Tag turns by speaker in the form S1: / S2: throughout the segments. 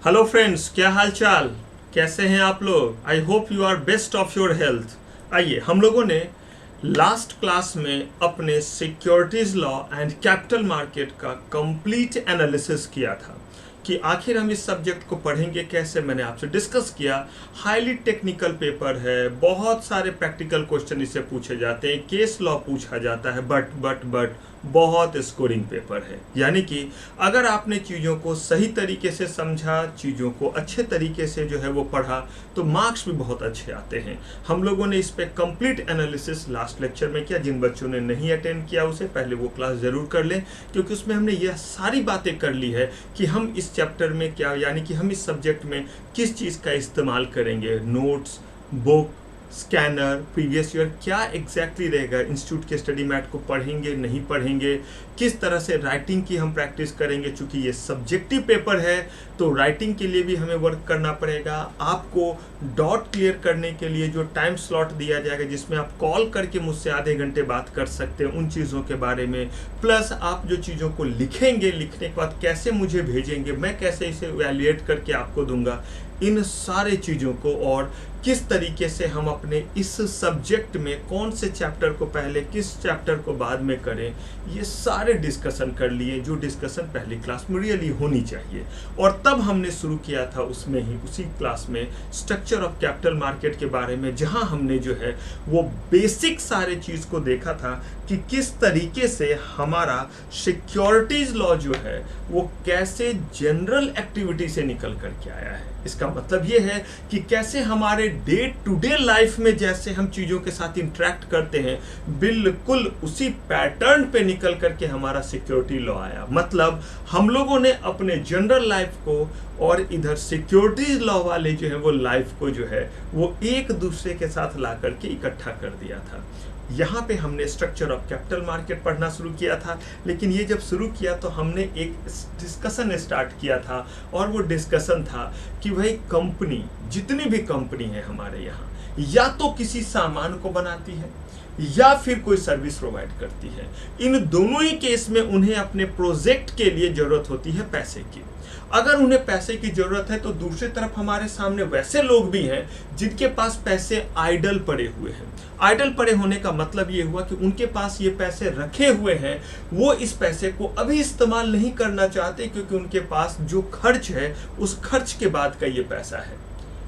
S1: Hello friends, क्या हाल चाल, कैसे हैं आप लोग। I hope you are best of your health. आइए, हम लोगों ने लास्ट क्लास में अपने securities law and capital market का कंप्लीट एनालिसिस किया था कि आखिर हम इस सब्जेक्ट को पढ़ेंगे कैसे। मैंने आपसे डिस्कस किया, हाईली टेक्निकल पेपर है, बहुत सारे प्रैक्टिकल क्वेश्चन इससे पूछे जाते हैं, केस लॉ पूछा जाता है, बट बहुत स्कोरिंग पेपर है। यानी कि अगर आपने चीज़ों को सही तरीके से समझा, चीज़ों को अच्छे तरीके से जो है वो पढ़ा, तो मार्क्स भी बहुत अच्छे आते हैं। हम लोगों ने इस पे कंप्लीट एनालिसिस लास्ट लेक्चर में किया। जिन बच्चों ने नहीं अटेंड किया उसे पहले वो क्लास ज़रूर कर लें, क्योंकि उसमें हमने यह सारी बातें कर ली है कि हम इस चैप्टर में क्या, यानी कि हम इस सब्जेक्ट में किस चीज़ का इस्तेमाल करेंगे। Notes, book, scanner, previous year क्या एग्जैक्टली रहेगा, इंस्टीट्यूट के स्टडी मैट को पढ़ेंगे नहीं पढ़ेंगे, किस तरह से राइटिंग की हम प्रैक्टिस करेंगे। चूंकि ये सब्जेक्टिव पेपर है तो राइटिंग के लिए भी हमें वर्क करना पड़ेगा। आपको डॉट क्लियर करने के लिए जो टाइम स्लॉट दिया जाएगा, जिसमें आप कॉल करके मुझसे आधे घंटे बात कर सकते हैं उन चीज़ों के बारे में, प्लस आप जो चीज़ों को लिखेंगे, लिखने के बाद कैसे मुझे भेजेंगे, मैं कैसे इसे इवैल्यूएट करके आपको दूंगा, इन सारे चीज़ों को, और किस तरीके से हम अपने इस सब्जेक्ट में कौन से चैप्टर को पहले, किस चैप्टर को बाद में करें, ये सारे डिस्कशन कर लिए, जो डिस्कशन पहली क्लास में रियली होनी चाहिए। और तब हमने शुरू किया था उसमें ही, उसी क्लास में, स्ट्रक्चर ऑफ कैपिटल मार्केट के बारे में, जहां हमने जो है वो बेसिक सारे चीज़ को देखा था कि किस तरीके से हमारा सिक्योरिटीज लॉ जो है वो कैसे जनरल एक्टिविटी से निकल करके आया है। इसका मतलब ये है कि कैसे हमारे डे टू डे लाइफ में जैसे हम चीज़ों के साथ इंटरेक्ट करते हैं, बिल्कुल उसी पैटर्न पे निकल करके हमारा सिक्योरिटी लॉ आया। मतलब हम लोगों ने अपने जनरल लाइफ को और इधर सिक्योरिटीज लॉ वाले जो है वो लाइफ को जो है वो एक दूसरे के साथ ला करके इकट्ठा कर दिया था। यहाँ पे हमने स्ट्रक्चर ऑफ कैपिटल मार्केट पढ़ना शुरू किया था, लेकिन ये जब शुरू किया तो हमने एक डिस्कशन स्टार्ट किया था, और वो डिस्कशन था कि भाई कंपनी, जितनी भी कंपनी है हमारे यहाँ, या तो किसी सामान को बनाती है या फिर कोई सर्विस प्रोवाइड करती है। इन दोनों ही केस में उन्हें अपने प्रोजेक्ट के लिए जरूरत होती है पैसे की। अगर उन्हें पैसे की जरूरत है तो दूसरी तरफ हमारे सामने वैसे लोग भी हैं जिनके पास पैसे आइडल पड़े हुए हैं। आइडल पड़े होने का मतलब ये हुआ कि उनके पास ये पैसे रखे हुए हैं, वो इस पैसे को अभी इस्तेमाल नहीं करना चाहते, क्योंकि उनके पास जो खर्च है उस खर्च के बाद का ये पैसा है।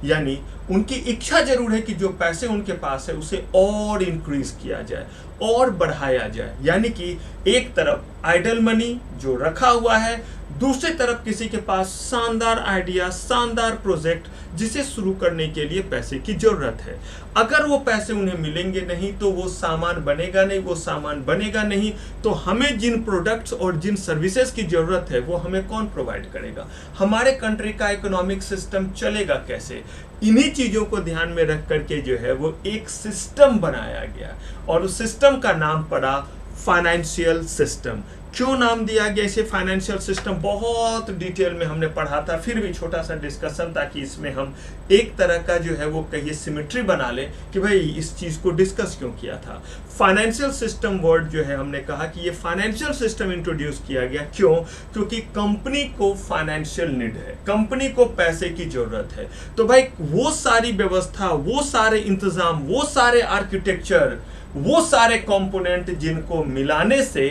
S1: यानी उनकी इच्छा जरूर है कि जो पैसे उनके पास है उसे और इंक्रीज किया जाए और बढ़ाया जाए। यानी कि एक तरफ आइडल मनी जो रखा हुआ है, दूसरी तरफ किसी के पास शानदार आइडिया, शानदार प्रोजेक्ट जिसे शुरू करने के लिए पैसे की जरूरत है। अगर वो पैसे उन्हें मिलेंगे नहीं तो वो सामान बनेगा नहीं, वो सामान बनेगा नहीं तो हमें जिन प्रोडक्ट्स और जिन सर्विसेज की जरूरत है वो हमें कौन प्रोवाइड करेगा, हमारे कंट्री का इकोनॉमिक सिस्टम चलेगा कैसे। इन्हीं चीजों को ध्यान में रख करके जो है वो एक सिस्टम बनाया गया, और उस सिस्टम का नाम पड़ा फाइनेंशियल सिस्टम। क्यों नाम दिया गया इसे फाइनेंशियल सिस्टम, बहुत डिटेल में हमने पढ़ा था, फिर भी छोटा सा डिस्कशन ताकि इसमें हम एक तरह का जो है वो कहिए सिमेट्री बना लें कि भाई इस चीज को डिस्कस क्यों किया था। फाइनेंशियल सिस्टम वर्ड जो है, हमने कहा कि ये फाइनेंशियल सिस्टम इंट्रोड्यूस किया गया क्यों, क्योंकि कंपनी को फाइनेंशियल नीड है, कंपनी को पैसे की जरूरत है। तो भाई वो सारी व्यवस्था, वो सारे इंतजाम, वो सारे आर्किटेक्चर, वो सारे कंपोनेंट जिनको मिलाने से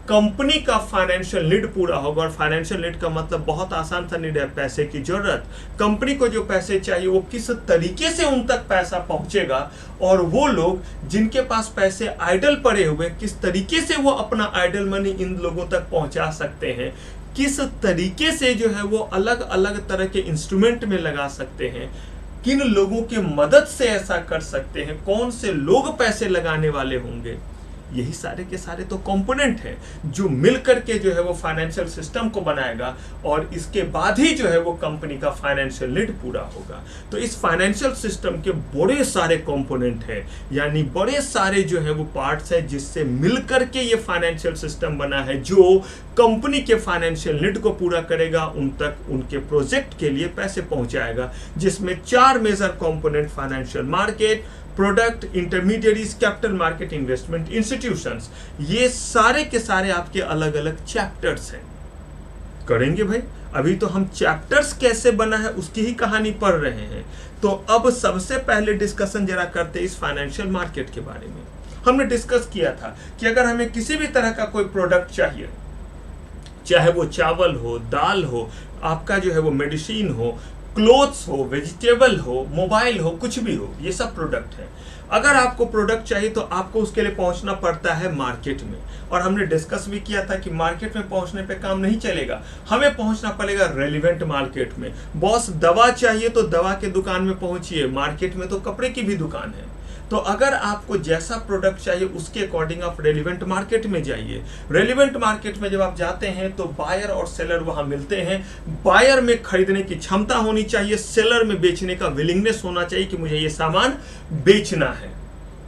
S1: कंपनी का फाइनेंशियल नीड पूरा होगा। और फाइनेंशियल नीड का मतलब बहुत आसान सा नीड है, पैसे की जरूरत। कंपनी को जो पैसे चाहिए वो किस तरीके से उन तक पैसा पहुंचेगा, और वो लोग जिनके पास पैसे आइडल पड़े हुए, किस तरीके से वो अपना आइडल मनी इन लोगों तक पहुंचा सकते हैं, किस तरीके से जो है वो अलग अलग तरह के इंस्ट्रूमेंट में लगा सकते हैं, किन लोगों की मदद से ऐसा कर सकते हैं, कौन से लोग पैसे लगाने वाले होंगे। यही सारे के सारे तो कंपोनेंट हैं जो मिलकर के जो है वो फाइनेंशियल सिस्टम को बनाएगा, और इसके बाद ही जो है वो कंपनी का फाइनेंशियल नीड पूरा होगा। तो इस फाइनेंशियल सिस्टम के बड़े सारे कंपोनेंट हैं, यानी बड़े सारे जो है वो पार्ट्स हैं जिससे मिलकर के ये फाइनेंशियल सिस्टम बना है, जो कंपनी के फाइनेंशियल नीड को पूरा करेगा, उन तक उनके प्रोजेक्ट के लिए पैसे पहुंचाएगा। जिसमें 4 major component, financial market, product, intermediaries, capital market, investment institutions, ये सारे के सारे आपके अलग अलग चैप्टर्स हैं। करेंगे भाई, अभी तो हम चैप्टर्स कैसे बना है उसकी ही कहानी पढ़ रहे हैं। तो अब सबसे पहले डिस्कशन जरा करते इस फाइनेंशियल मार्केट के बारे में। हमने डिस्कस किया था कि अगर हमें किसी भी तरह का कोई प्रोडक्ट चाहिए, चाहे वो चावल हो, दाल हो, आपका जो है वो मेडिसिन हो, क्लोथ्स हो, वेजिटेबल हो, मोबाइल हो, कुछ भी हो, ये सब प्रोडक्ट है। अगर आपको प्रोडक्ट चाहिए तो आपको उसके लिए पहुंचना पड़ता है मार्केट में। और हमने डिस्कस भी किया था कि मार्केट में पहुंचने पे काम नहीं चलेगा, हमें पहुंचना पड़ेगा रेलिवेंट मार्केट में। बॉस दवा चाहिए तो दवा के दुकान में पहुंचिए, मार्केट में तो कपड़े की भी दुकान है। तो अगर आपको जैसा प्रोडक्ट चाहिए उसके अकॉर्डिंग आप रेलिवेंट मार्केट में जाइए। रेलिवेंट मार्केट में जब आप जाते हैं तो बायर और सेलर वहां मिलते हैं। बायर में खरीदने की क्षमता होनी चाहिए, सेलर में बेचने का विलिंगनेस होना चाहिए कि मुझे ये सामान बेचना है।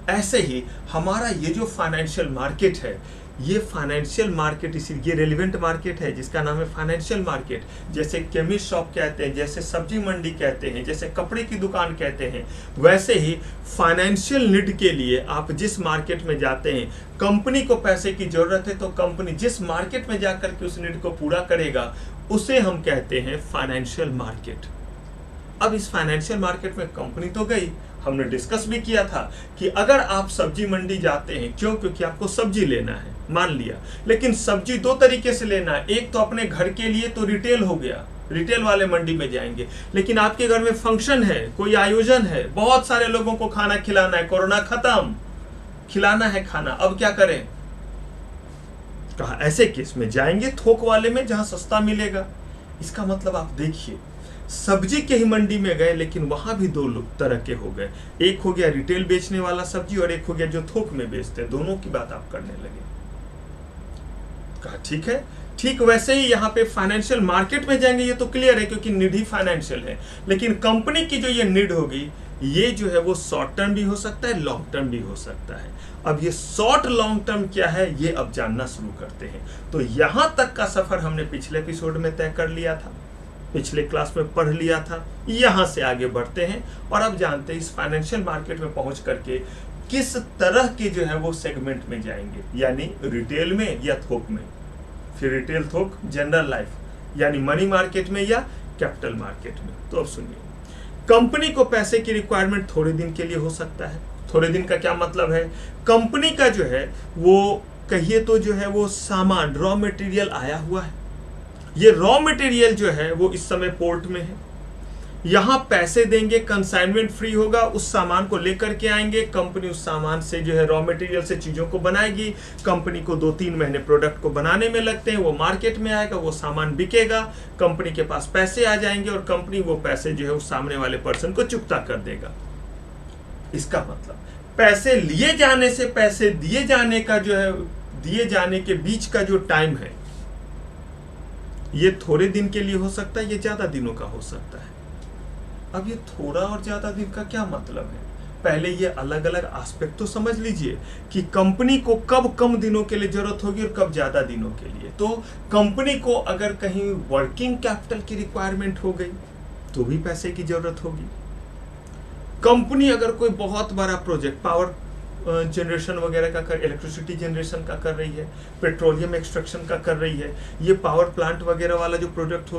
S1: ऐसे ही हमारा ये जो फाइनेंशियल मार्केट है, ये फाइनेंशियल मार्केट इसीलिए रेलिवेंट मार्केट है जिसका नाम है फाइनेंशियल मार्केट। जैसे केमिस्ट शॉप कहते हैं, जैसे सब्जी मंडी कहते हैं, जैसे कपड़े की दुकान कहते हैं, वैसे ही फाइनेंशियल नीड के लिए आप जिस मार्केट में जाते हैं, कंपनी को पैसे की जरूरत है तो कंपनी जिस मार्केट में जाकर के उस नीड को पूरा करेगा उसे हम कहते हैं फाइनेंशियल मार्केट। अब इस फाइनेंशियल मार्केट में कंपनी तो गई, हमने डिस्कस भी किया था कि अगर आप सब्जी मंडी जाते हैं, क्यों? क्योंकि आपको सब्जी लेना है, मान लिया। लेकिन सब्जी दो तरीके से लेना है, एक तो अपने घर के लिए तो रिटेल हो गया, रिटेल वाले मंडी में जाएंगे। लेकिन आपके घर में फंक्शन है, कोई आयोजन है, बहुत सारे लोगों को खाना खिलाना है, कोरोना खत्म, खिलाना है खाना, अब क्या करें? कहा ऐसे केस में जाएंगे थोक वाले में जहां सस्ता मिलेगा। इसका मतलब आप देखिए, सब्जी के ही मंडी में गए लेकिन वहां भी दो तरह के हो गए, एक हो गया रिटेल बेचने वाला सब्जी और एक हो गया जो थोक में बेचते हैं। दोनों की बात आप करने लगे। कहा ठीक है, ठीक वैसे ही यहाँ पे फाइनेंशियल मार्केट में जाएंगे, ये तो क्लियर है क्योंकि नीड ही फाइनेंशियल है। लेकिन कंपनी की जो ये नीड होगी, ये जो है वो शॉर्ट टर्म भी हो सकता है, लॉन्ग टर्म भी हो सकता है। अब ये शॉर्ट लॉन्ग टर्म क्या है ये अब जानना शुरू करते हैं। तो यहां तक का सफर हमने पिछले एपिसोड में तय कर लिया था, पिछले क्लास में पढ़ लिया था। यहां से आगे बढ़ते हैं और अब जानते हैं इस फाइनेंशियल मार्केट में पहुंच करके किस तरह के जो है वो सेगमेंट में जाएंगे, यानी रिटेल में या थोक में, फिर रिटेल, थोक, जनरल लाइफ, यानी मनी मार्केट में या कैपिटल मार्केट में। तो अब सुनिए, कंपनी को पैसे की रिक्वायरमेंट थोड़े दिन के लिए हो सकता है। थोड़े दिन का क्या मतलब है? कंपनी का जो है वो कहिए तो जो है वो सामान, रॉ मटेरियल आया हुआ है। ये रॉ मटेरियल जो है वो इस समय पोर्ट में है, यहां पैसे देंगे, कंसाइनमेंट फ्री होगा, उस सामान को लेकर के आएंगे। कंपनी उस सामान से जो है रॉ मटेरियल से चीजों को बनाएगी। कंपनी को 2-3 महीने प्रोडक्ट को बनाने में लगते हैं, वो मार्केट में आएगा, वो सामान बिकेगा, कंपनी के पास पैसे आ जाएंगे और कंपनी वो पैसे जो है उस सामने वाले पर्सन को चुकता कर देगा। इसका मतलब पैसे लिए जाने से पैसे दिए जाने का जो है, दिए जाने के बीच का जो टाइम है, ये थोड़े दिन के लिए हो सकता है, ये ज्यादा दिनों का हो सकता है। अब ये थोड़ा और ज्यादा दिन का क्या मतलब है? पहले ये अलग अलग एस्पेक्ट तो समझ लीजिए कि कंपनी को कब कम दिनों के लिए जरूरत होगी और कब ज्यादा दिनों के लिए। तो कंपनी को अगर कहीं वर्किंग कैपिटल की रिक्वायरमेंट हो गई तो भी पैसे की जरूरत होगी। कंपनी अगर कोई बहुत बड़ा प्रोजेक्ट, पावर जनरेशन वगैरह का कर, इलेक्ट्रिसिटी जनरेशन का कर रही है, पेट्रोलियम एक्सट्रैक्शन का कर रही है, ये पावर प्लांट वगैरह वाला जो प्रोजेक्ट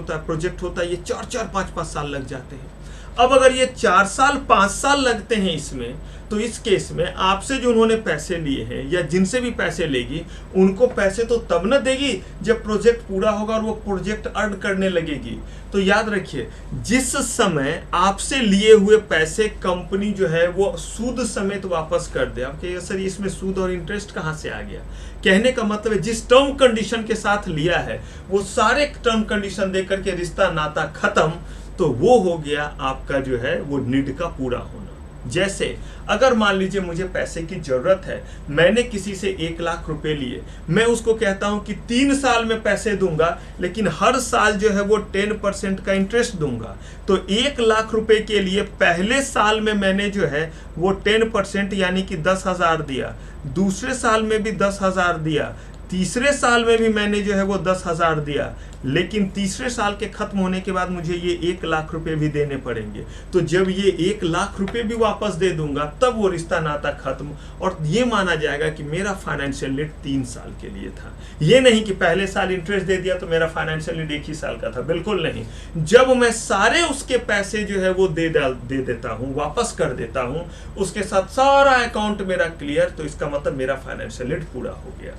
S1: होता है, ये 4-4, 5-5 साल लग जाते हैं। अब अगर ये 4 साल 5 साल लगते हैं इसमें, तो इस केस में आपसे जो उन्होंने पैसे लिए हैं या जिनसे भी पैसे लेगी, उनको पैसे तो तब न देगी जब प्रोजेक्ट पूरा होगा और वो प्रोजेक्ट अर्न करने लगेगी। तो याद रखिए, जिस समय आपसे लिए हुए पैसे कंपनी जो है वो सूद समेत वापस कर दे। आप कहिएगा सर इसमें सूद और इंटरेस्ट कहाँ से आ गया? कहने का मतलब है जिस टर्म कंडीशन के साथ लिया है वो सारे टर्म कंडीशन दे करके रिश्ता नाता खत्म, तो वो हो गया आपका जो है वो नीड का पूरा होना। जैसे अगर मान लीजिए मुझे पैसे की जरूरत है, मैंने किसी से 1 लाख रुपए लिए, मैं उसको कहता हूं कि 3 साल में पैसे दूंगा, लेकिन हर साल जो है वो 10% का इंटरेस्ट दूंगा। तो 1 लाख रुपए के लिए पहले साल में मैंने जो है वो 10% यानी कि 10,000 दिया, दूसरे साल में भी 10,000 दिया, तीसरे साल में भी मैंने जो है वो 10,000 दिया, लेकिन तीसरे साल के खत्म होने के बाद मुझे ये 1,00,000 रुपए भी देने पड़ेंगे। तो जब ये 1,00,000 रुपए भी वापस दे दूंगा तब वो रिश्ता नाता खत्म, और ये माना जाएगा कि मेरा फाइनेंशियल नीड 3 साल के लिए था। ये नहीं कि पहले साल इंटरेस्ट दे दिया तो मेरा फाइनेंशियल नीड 1 ही साल का था, बिल्कुल नहीं। जब मैं सारे उसके पैसे जो है वो दे देता हूँ, वापस कर देता हूँ, उसके साथ सारा अकाउंट मेरा क्लियर, तो इसका मतलब मेरा फाइनेंशियल नीड पूरा हो गया।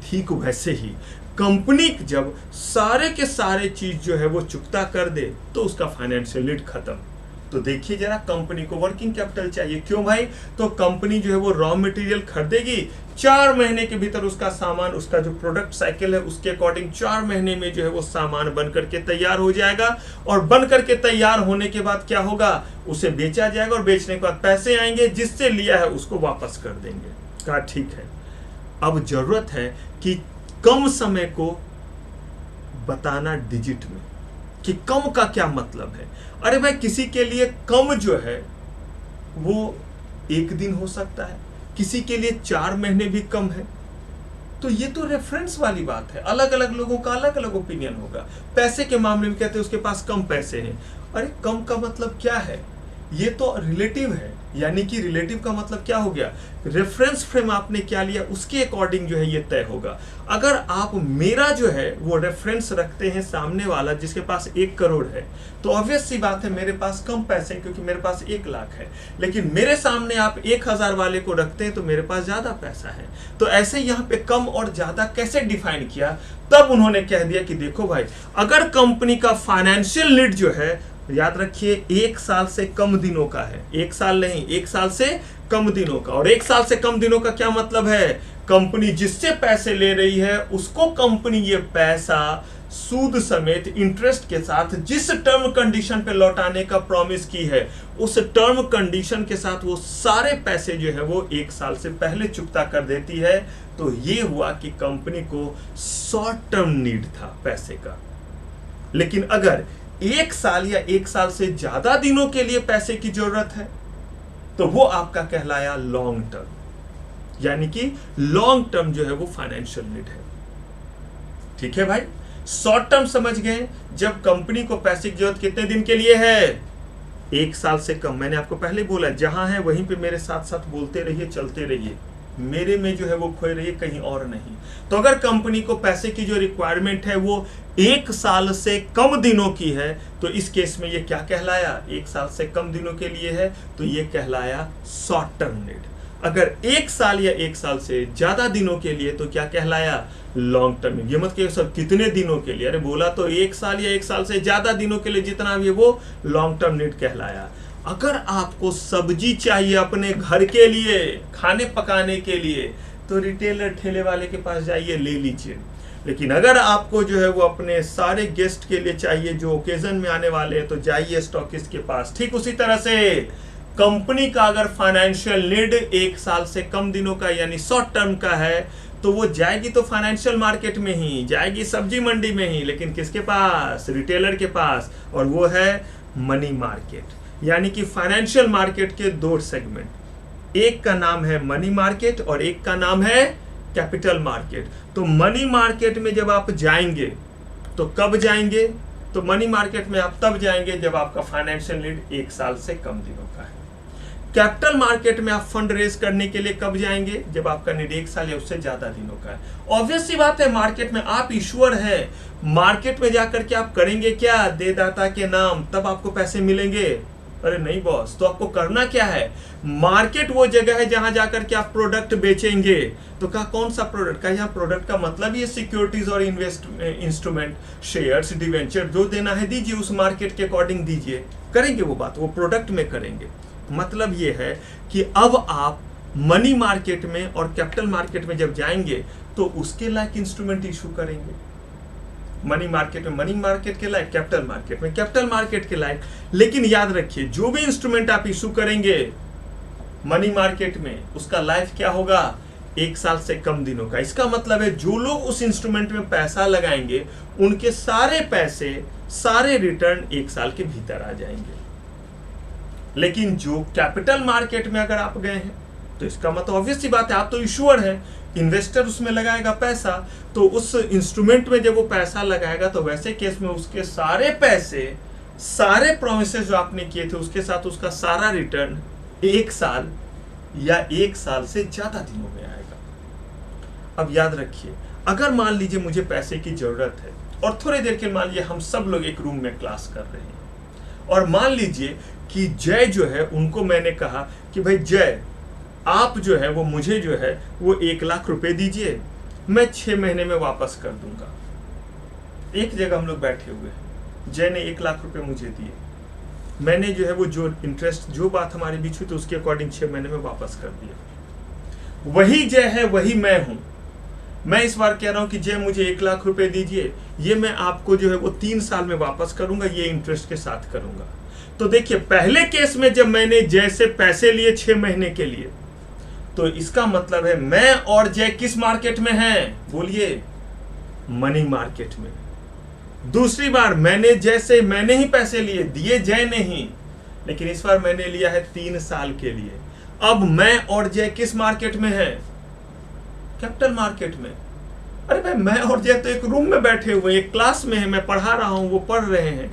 S1: ठीक वैसे ही कंपनी जब सारे के सारे चीज जो है वो चुकता कर दे तो उसका फाइनेंशियल नीड खत्म। तो देखिए जरा, कंपनी को वर्किंग कैपिटल चाहिए, क्यों भाई? तो कंपनी जो है वो रॉ मटेरियल खरीदेगी, 4 महीने के भीतर उसका सामान, उसका जो प्रोडक्ट साइकिल है उसके अकॉर्डिंग 4 महीने में जो है वो सामान बन करके तैयार हो जाएगा, और बन करके तैयार होने के बाद क्या होगा, उसे बेचा जाएगा, और बेचने के बाद पैसे आएंगे, जिससे लिया है उसको वापस कर देंगे। कहा ठीक है। अब जरूरत है कि कम समय को बताना डिजिट में, कि कम का क्या मतलब है। अरे भाई, किसी के लिए कम जो है वो 1 दिन हो सकता है, किसी के लिए 4 महीने भी कम है। तो ये तो रेफरेंस वाली बात है, अलग अलग लोगों का अलग अलग ओपिनियन होगा। पैसे के मामले में कहते हैं उसके पास कम पैसे हैं। अरे कम का मतलब क्या है? ये तो रिलेटिव है, यानी कि रिलेटिव का मतलब क्या हो गया, रेफरेंस फ्रेम आपने क्या लिया उसके अकॉर्डिंग जो है ये तय होगा। अगर आप मेरा जो है वो रेफरेंस रखते हैं सामने वाला जिसके पास 1 करोड़ है, तो ऑब्वियस सी बात है मेरे पास कम पैसे हैं क्योंकि मेरे पास 1,00,000 है। लेकिन मेरे सामने आप 1,000 वाले को रखते हैं तो मेरे पास ज्यादा पैसा है। तो ऐसे यहाँ पे कम और ज्यादा कैसे डिफाइन किया? तब उन्होंने कह दिया कि देखो भाई, अगर कंपनी का फाइनेंशियल नीड जो है, याद रखिए 1 साल से कम दिनों का है, 1 साल नहीं, 1 साल से कम दिनों का। और 1 साल से कम दिनों का क्या मतलब है? कंपनी जिससे पैसे ले रही है उसको कंपनी ये पैसा सूद समेत इंटरेस्ट के साथ जिस टर्म कंडीशन पे लौटाने का प्रॉमिस की है, उस टर्म कंडीशन के साथ वो सारे पैसे जो है वो 1 साल से पहले चुकता कर देती है। तो ये हुआ कि कंपनी को शॉर्ट टर्म नीड था पैसे का। लेकिन अगर 1 साल या 1 साल से ज्यादा दिनों के लिए पैसे की जरूरत है तो वो आपका कहलाया लॉन्ग टर्म, यानी कि लॉन्ग टर्म जो है वो फाइनेंशियल नीड है। ठीक है भाई, शॉर्ट टर्म समझ गए, जब कंपनी को पैसे की जरूरत कितने दिन के लिए है? 1 साल से कम। मैंने आपको पहले बोला, जहां है वहीं पे मेरे साथ साथ बोलते रहिए, चलते रहिए, मेरे में जो है वो खोए रहिए, कहीं और नहीं। तो अगर कंपनी को पैसे की जो रिक्वायरमेंट है वो 1 साल से कम दिनों की है, तो इस केस में ये क्या कहलाया? 1 साल से कम दिनों के लिए है तो ये कहलाया शॉर्ट टर्म नीड। अगर 1 साल या 1 साल से ज्यादा दिनों के लिए तो क्या कहलाया? Long term need. ये मत कहिए सब कितने दिनों के लिए, अरे बोला तो 1 साल या 1 साल से ज्यादा दिनों के लिए, जितना भी है वो लॉन्ग टर्म नीड कहलाया। अगर आपको सब्जी चाहिए अपने घर के लिए, खाने पकाने के लिए, तो रिटेलर ठेले वाले के पास जाइए, ले लीजिए। लेकिन अगर आपको जो है वो अपने सारे गेस्ट के लिए चाहिए जो ओकेजन में आने वाले हैं, तो जाइए स्टॉकिस्ट के पास। ठीक उसी तरह से कंपनी का अगर फाइनेंशियल नीड 1 साल से कम दिनों का यानी शॉर्ट टर्म का है, तो वो जाएगी तो फाइनेंशियल मार्केट में ही जाएगी, सब्जी मंडी में ही, लेकिन किसके पास? रिटेलर के पास, और वो है मनी मार्केट। यानी कि फाइनेंशियल मार्केट के 2 सेगमेंट, एक का नाम है मनी मार्केट और एक का नाम है कैपिटल मार्केट। तो मनी मार्केट में जब आप जाएंगे तो कब जाएंगे? तो मनी मार्केट में आप तब जाएंगे जब आपका फाइनेंशियल नीड 1 साल से कम दिनों का है। कैपिटल मार्केट में आप फंड रेज करने के लिए कब जाएंगे? जब आपका नीड 1 साल या उससे ज्यादा दिनों का है। ऑब्वियस सी बात है, मार्केट में आप इश्यूअर है, मार्केट में जाकर के आप करेंगे क्या? देदाता के नाम, तब आपको पैसे मिलेंगे? अरे नहीं बॉस, तो आपको करना क्या है? मार्केट वो जगह है जहां जाकर के आप प्रोडक्ट बेचेंगे। तो कहा कौन सा प्रोडक्ट? का यहाँ प्रोडक्ट का मतलब ये सिक्योरिटीज और इंस्ट्रूमेंट, शेयर्स, डिवेंचर, जो देना है दीजिए, उस मार्केट के अकॉर्डिंग दीजिए। करेंगे वो बात, वो प्रोडक्ट में करेंगे। मतलब ये है कि अब आप मनी मार्केट में और कैपिटल मार्केट में जब जाएंगे तो उसके लायक इंस्ट्रूमेंट इशू करेंगे। मनी मार्केट में मनी मार्केट के लायक, कैपिटल मार्केट में कैपिटल मार्केट के लायक। लेकिन याद रखिए, जो भी इंस्ट्रूमेंट आप इशू करेंगे मनी मार्केट में, उसका लाइफ क्या होगा? 1 साल से कम दिनों का। इसका मतलब है जो लोग उस इंस्ट्रूमेंट में पैसा लगाएंगे उनके सारे पैसे, सारे रिटर्न 1 साल के भीतर आ जाएंगे। लेकिन जो कैपिटल मार्केट में अगर आप गए हैं तो इसका मतलब ऑब्वियस सी बात है, आप तो इशूअर हैं। इन्वेस्टर उसमें लगाएगा पैसा, तो उस इंस्ट्रूमेंट में जब वो पैसा लगाएगा तो वैसे केस में उसके सारे पैसे, सारे प्रोमिसेस जो आपने किए थे उसके साथ उसका सारा रिटर्न 1 साल या 1 साल से ज्यादा दिनों में आएगा। अब याद रखिए, अगर मान लीजिए मुझे पैसे की जरूरत है और थोड़ी देर के मान लीजिए हम सब लोग एक रूम में क्लास कर रहे हैं और मान लीजिए कि जय जो है उनको मैंने कहा कि भाई जय आप जो है वो मुझे जो है वो 1 लाख रुपए दीजिए, मैं 6 महीने में वापस कर दूंगा। एक जगह हम लोग बैठे हुए हैं, जय ने 1 लाख रुपए मुझे दिए, मैंने जो है वो जो इंटरेस्ट जो बात हमारे बीच हुई तो उसके अकॉर्डिंग 6 महीने में वापस कर दिया। वही जय है, वही मैं हूं। मैं इस बार कह रहा हूं कि जय मुझे 1 लाख रुपए दीजिए, ये मैं आपको जो है वो 3 साल में वापस करूंगा, ये इंटरेस्ट के साथ करूंगा। तो देखिए पहले केस में जब मैंने जय से पैसे लिए 6 महीने के लिए, तो इसका मतलब है मैं और जय किस मार्केट में हैं? बोलिए, मनी मार्केट में। दूसरी बार मैंने जय से मैंने ही पैसे लिए, दिए जय नहीं, लेकिन इस बार मैंने लिया है 3 साल के लिए। अब मैं और जय किस मार्केट में हैं? कैपिटल मार्केट में। अरे भाई मैं और जय तो एक रूम में बैठे हुए, एक क्लास में है, मैं पढ़ा रहा हूं, वो पढ़ रहे हैं,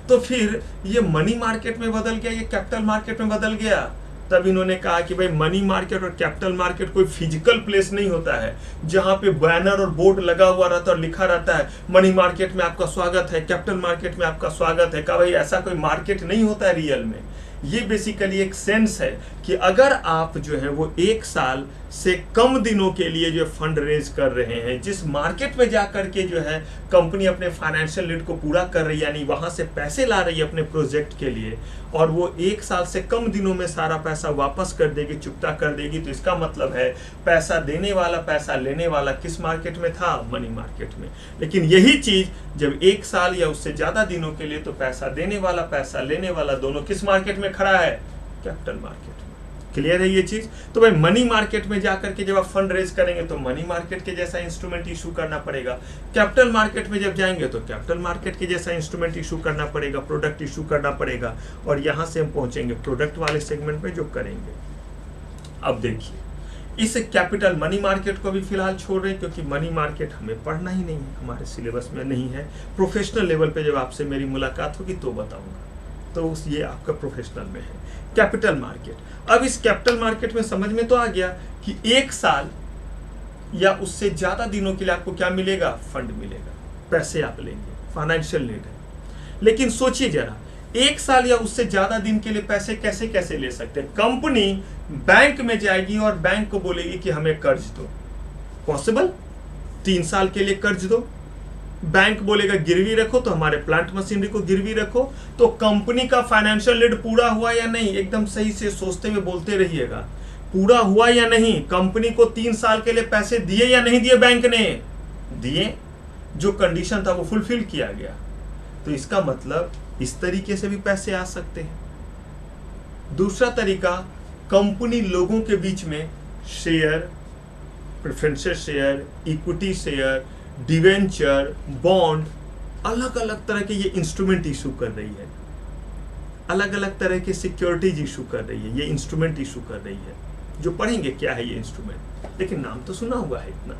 S1: तो फिर ये मनी मार्केट में बदल गया, ये कैपिटल मार्केट में बदल गया। तब इन्होंने कहा कि भाई मनी मार्केट और कैपिटल मार्केट कोई फिजिकल प्लेस नहीं होता है जहां पे बैनर और बोर्ड लगा हुआ रहता है और लिखा रहता है मनी मार्केट में आपका स्वागत है, कैपिटल मार्केट में आपका स्वागत है। कहा भाई ऐसा कोई मार्केट नहीं होता है रियल में। ये बेसिकली एक सेंस है कि अगर आप जो है वो 1 साल से कम दिनों के लिए जो फंड रेज कर रहे हैं, जिस मार्केट में जाकर के जो है कंपनी अपने फाइनेंशियल नीड को पूरा कर रही है, यानी वहां से पैसे ला रही है अपने प्रोजेक्ट के लिए, और वो 1 साल से कम दिनों में सारा पैसा वापस कर देगी, चुकता कर देगी, तो इसका मतलब है पैसा देने वाला पैसा लेने वाला किस मार्केट में था? मनी मार्केट में। लेकिन यही चीज जब 1 साल या उससे ज्यादा दिनों के लिए, तो पैसा देने वाला पैसा लेने वाला दोनों किस मार्केट में खड़ा है? कैपिटल मार्केट में। क्लियर है ये चीज? तो भाई मनी मार्केट में जाकर के जब आप फंड रेज करेंगे तो मनी मार्केट के जैसा इंस्ट्रूमेंट इशू करना पड़ेगा, कैपिटल मार्केट में जब जाएंगे तो कैपिटल मार्केट के जैसा इंस्ट्रूमेंट इशू करना पड़ेगा, प्रोडक्ट इशू करना पड़ेगा, और यहां से हम पहुंचेंगे प्रोडक्ट वाले सेगमेंट में जो करेंगे। अब देखिए इस कैपिटल मनी मार्केट को भी फिलहाल छोड़ रहे हैं क्योंकि मनी मार्केट हमें पढ़ना ही नहीं है, हमारे सिलेबस में नहीं है। प्रोफेशनल लेवल पे जब आपसे मेरी मुलाकात होगी तो बताऊंगा, तो ये आपका प्रोफेशनल में है कैपिटल मार्केट। अब इस कैपिटल मार्केट में समझ में तो आ गया कि 1 साल या उससे ज्यादा दिनों के लिए आपको क्या मिलेगा? फंड मिलेगा, पैसे आप लेंगे, फाइनेंशियल नीड है। लेकिन सोचिए जरा, 1 साल या उससे ज्यादा दिन के लिए पैसे कैसे कैसे ले सकते हैं? कंपनी बैंक में जाएगी और बैंक को बोलेगी कि हमें कर्ज दो, पॉसिबल? 3 साल के लिए कर्ज दो। बैंक बोलेगा गिरवी रखो, तो हमारे प्लांट मशीनरी को गिरवी रखो। तो कंपनी का फाइनेंशियल नीड पूरा हुआ या नहीं? एकदम सही से सोचते हुए बोलते रहिएगा, पूरा हुआ या नहीं? कंपनी को 3 साल के लिए पैसे दिए या नहीं दिए? बैंक ने दिए, जो कंडीशन था वो फुलफिल किया गया। तो इसका मतलब इस तरीके से भी पैसे आ सकते हैं। दूसरा तरीका, कंपनी लोगों के बीच में share, preferential share, equity share, debenture, bond, अलग अलग तरह के ये इंस्ट्रूमेंट इशू कर रही है, अलग अलग तरह के सिक्योरिटीज इशू कर रही है, ये इंस्ट्रूमेंट इशू कर रही है। जो पढ़ेंगे क्या है ये इंस्ट्रूमेंट, लेकिन नाम तो सुना हुआ है इतना।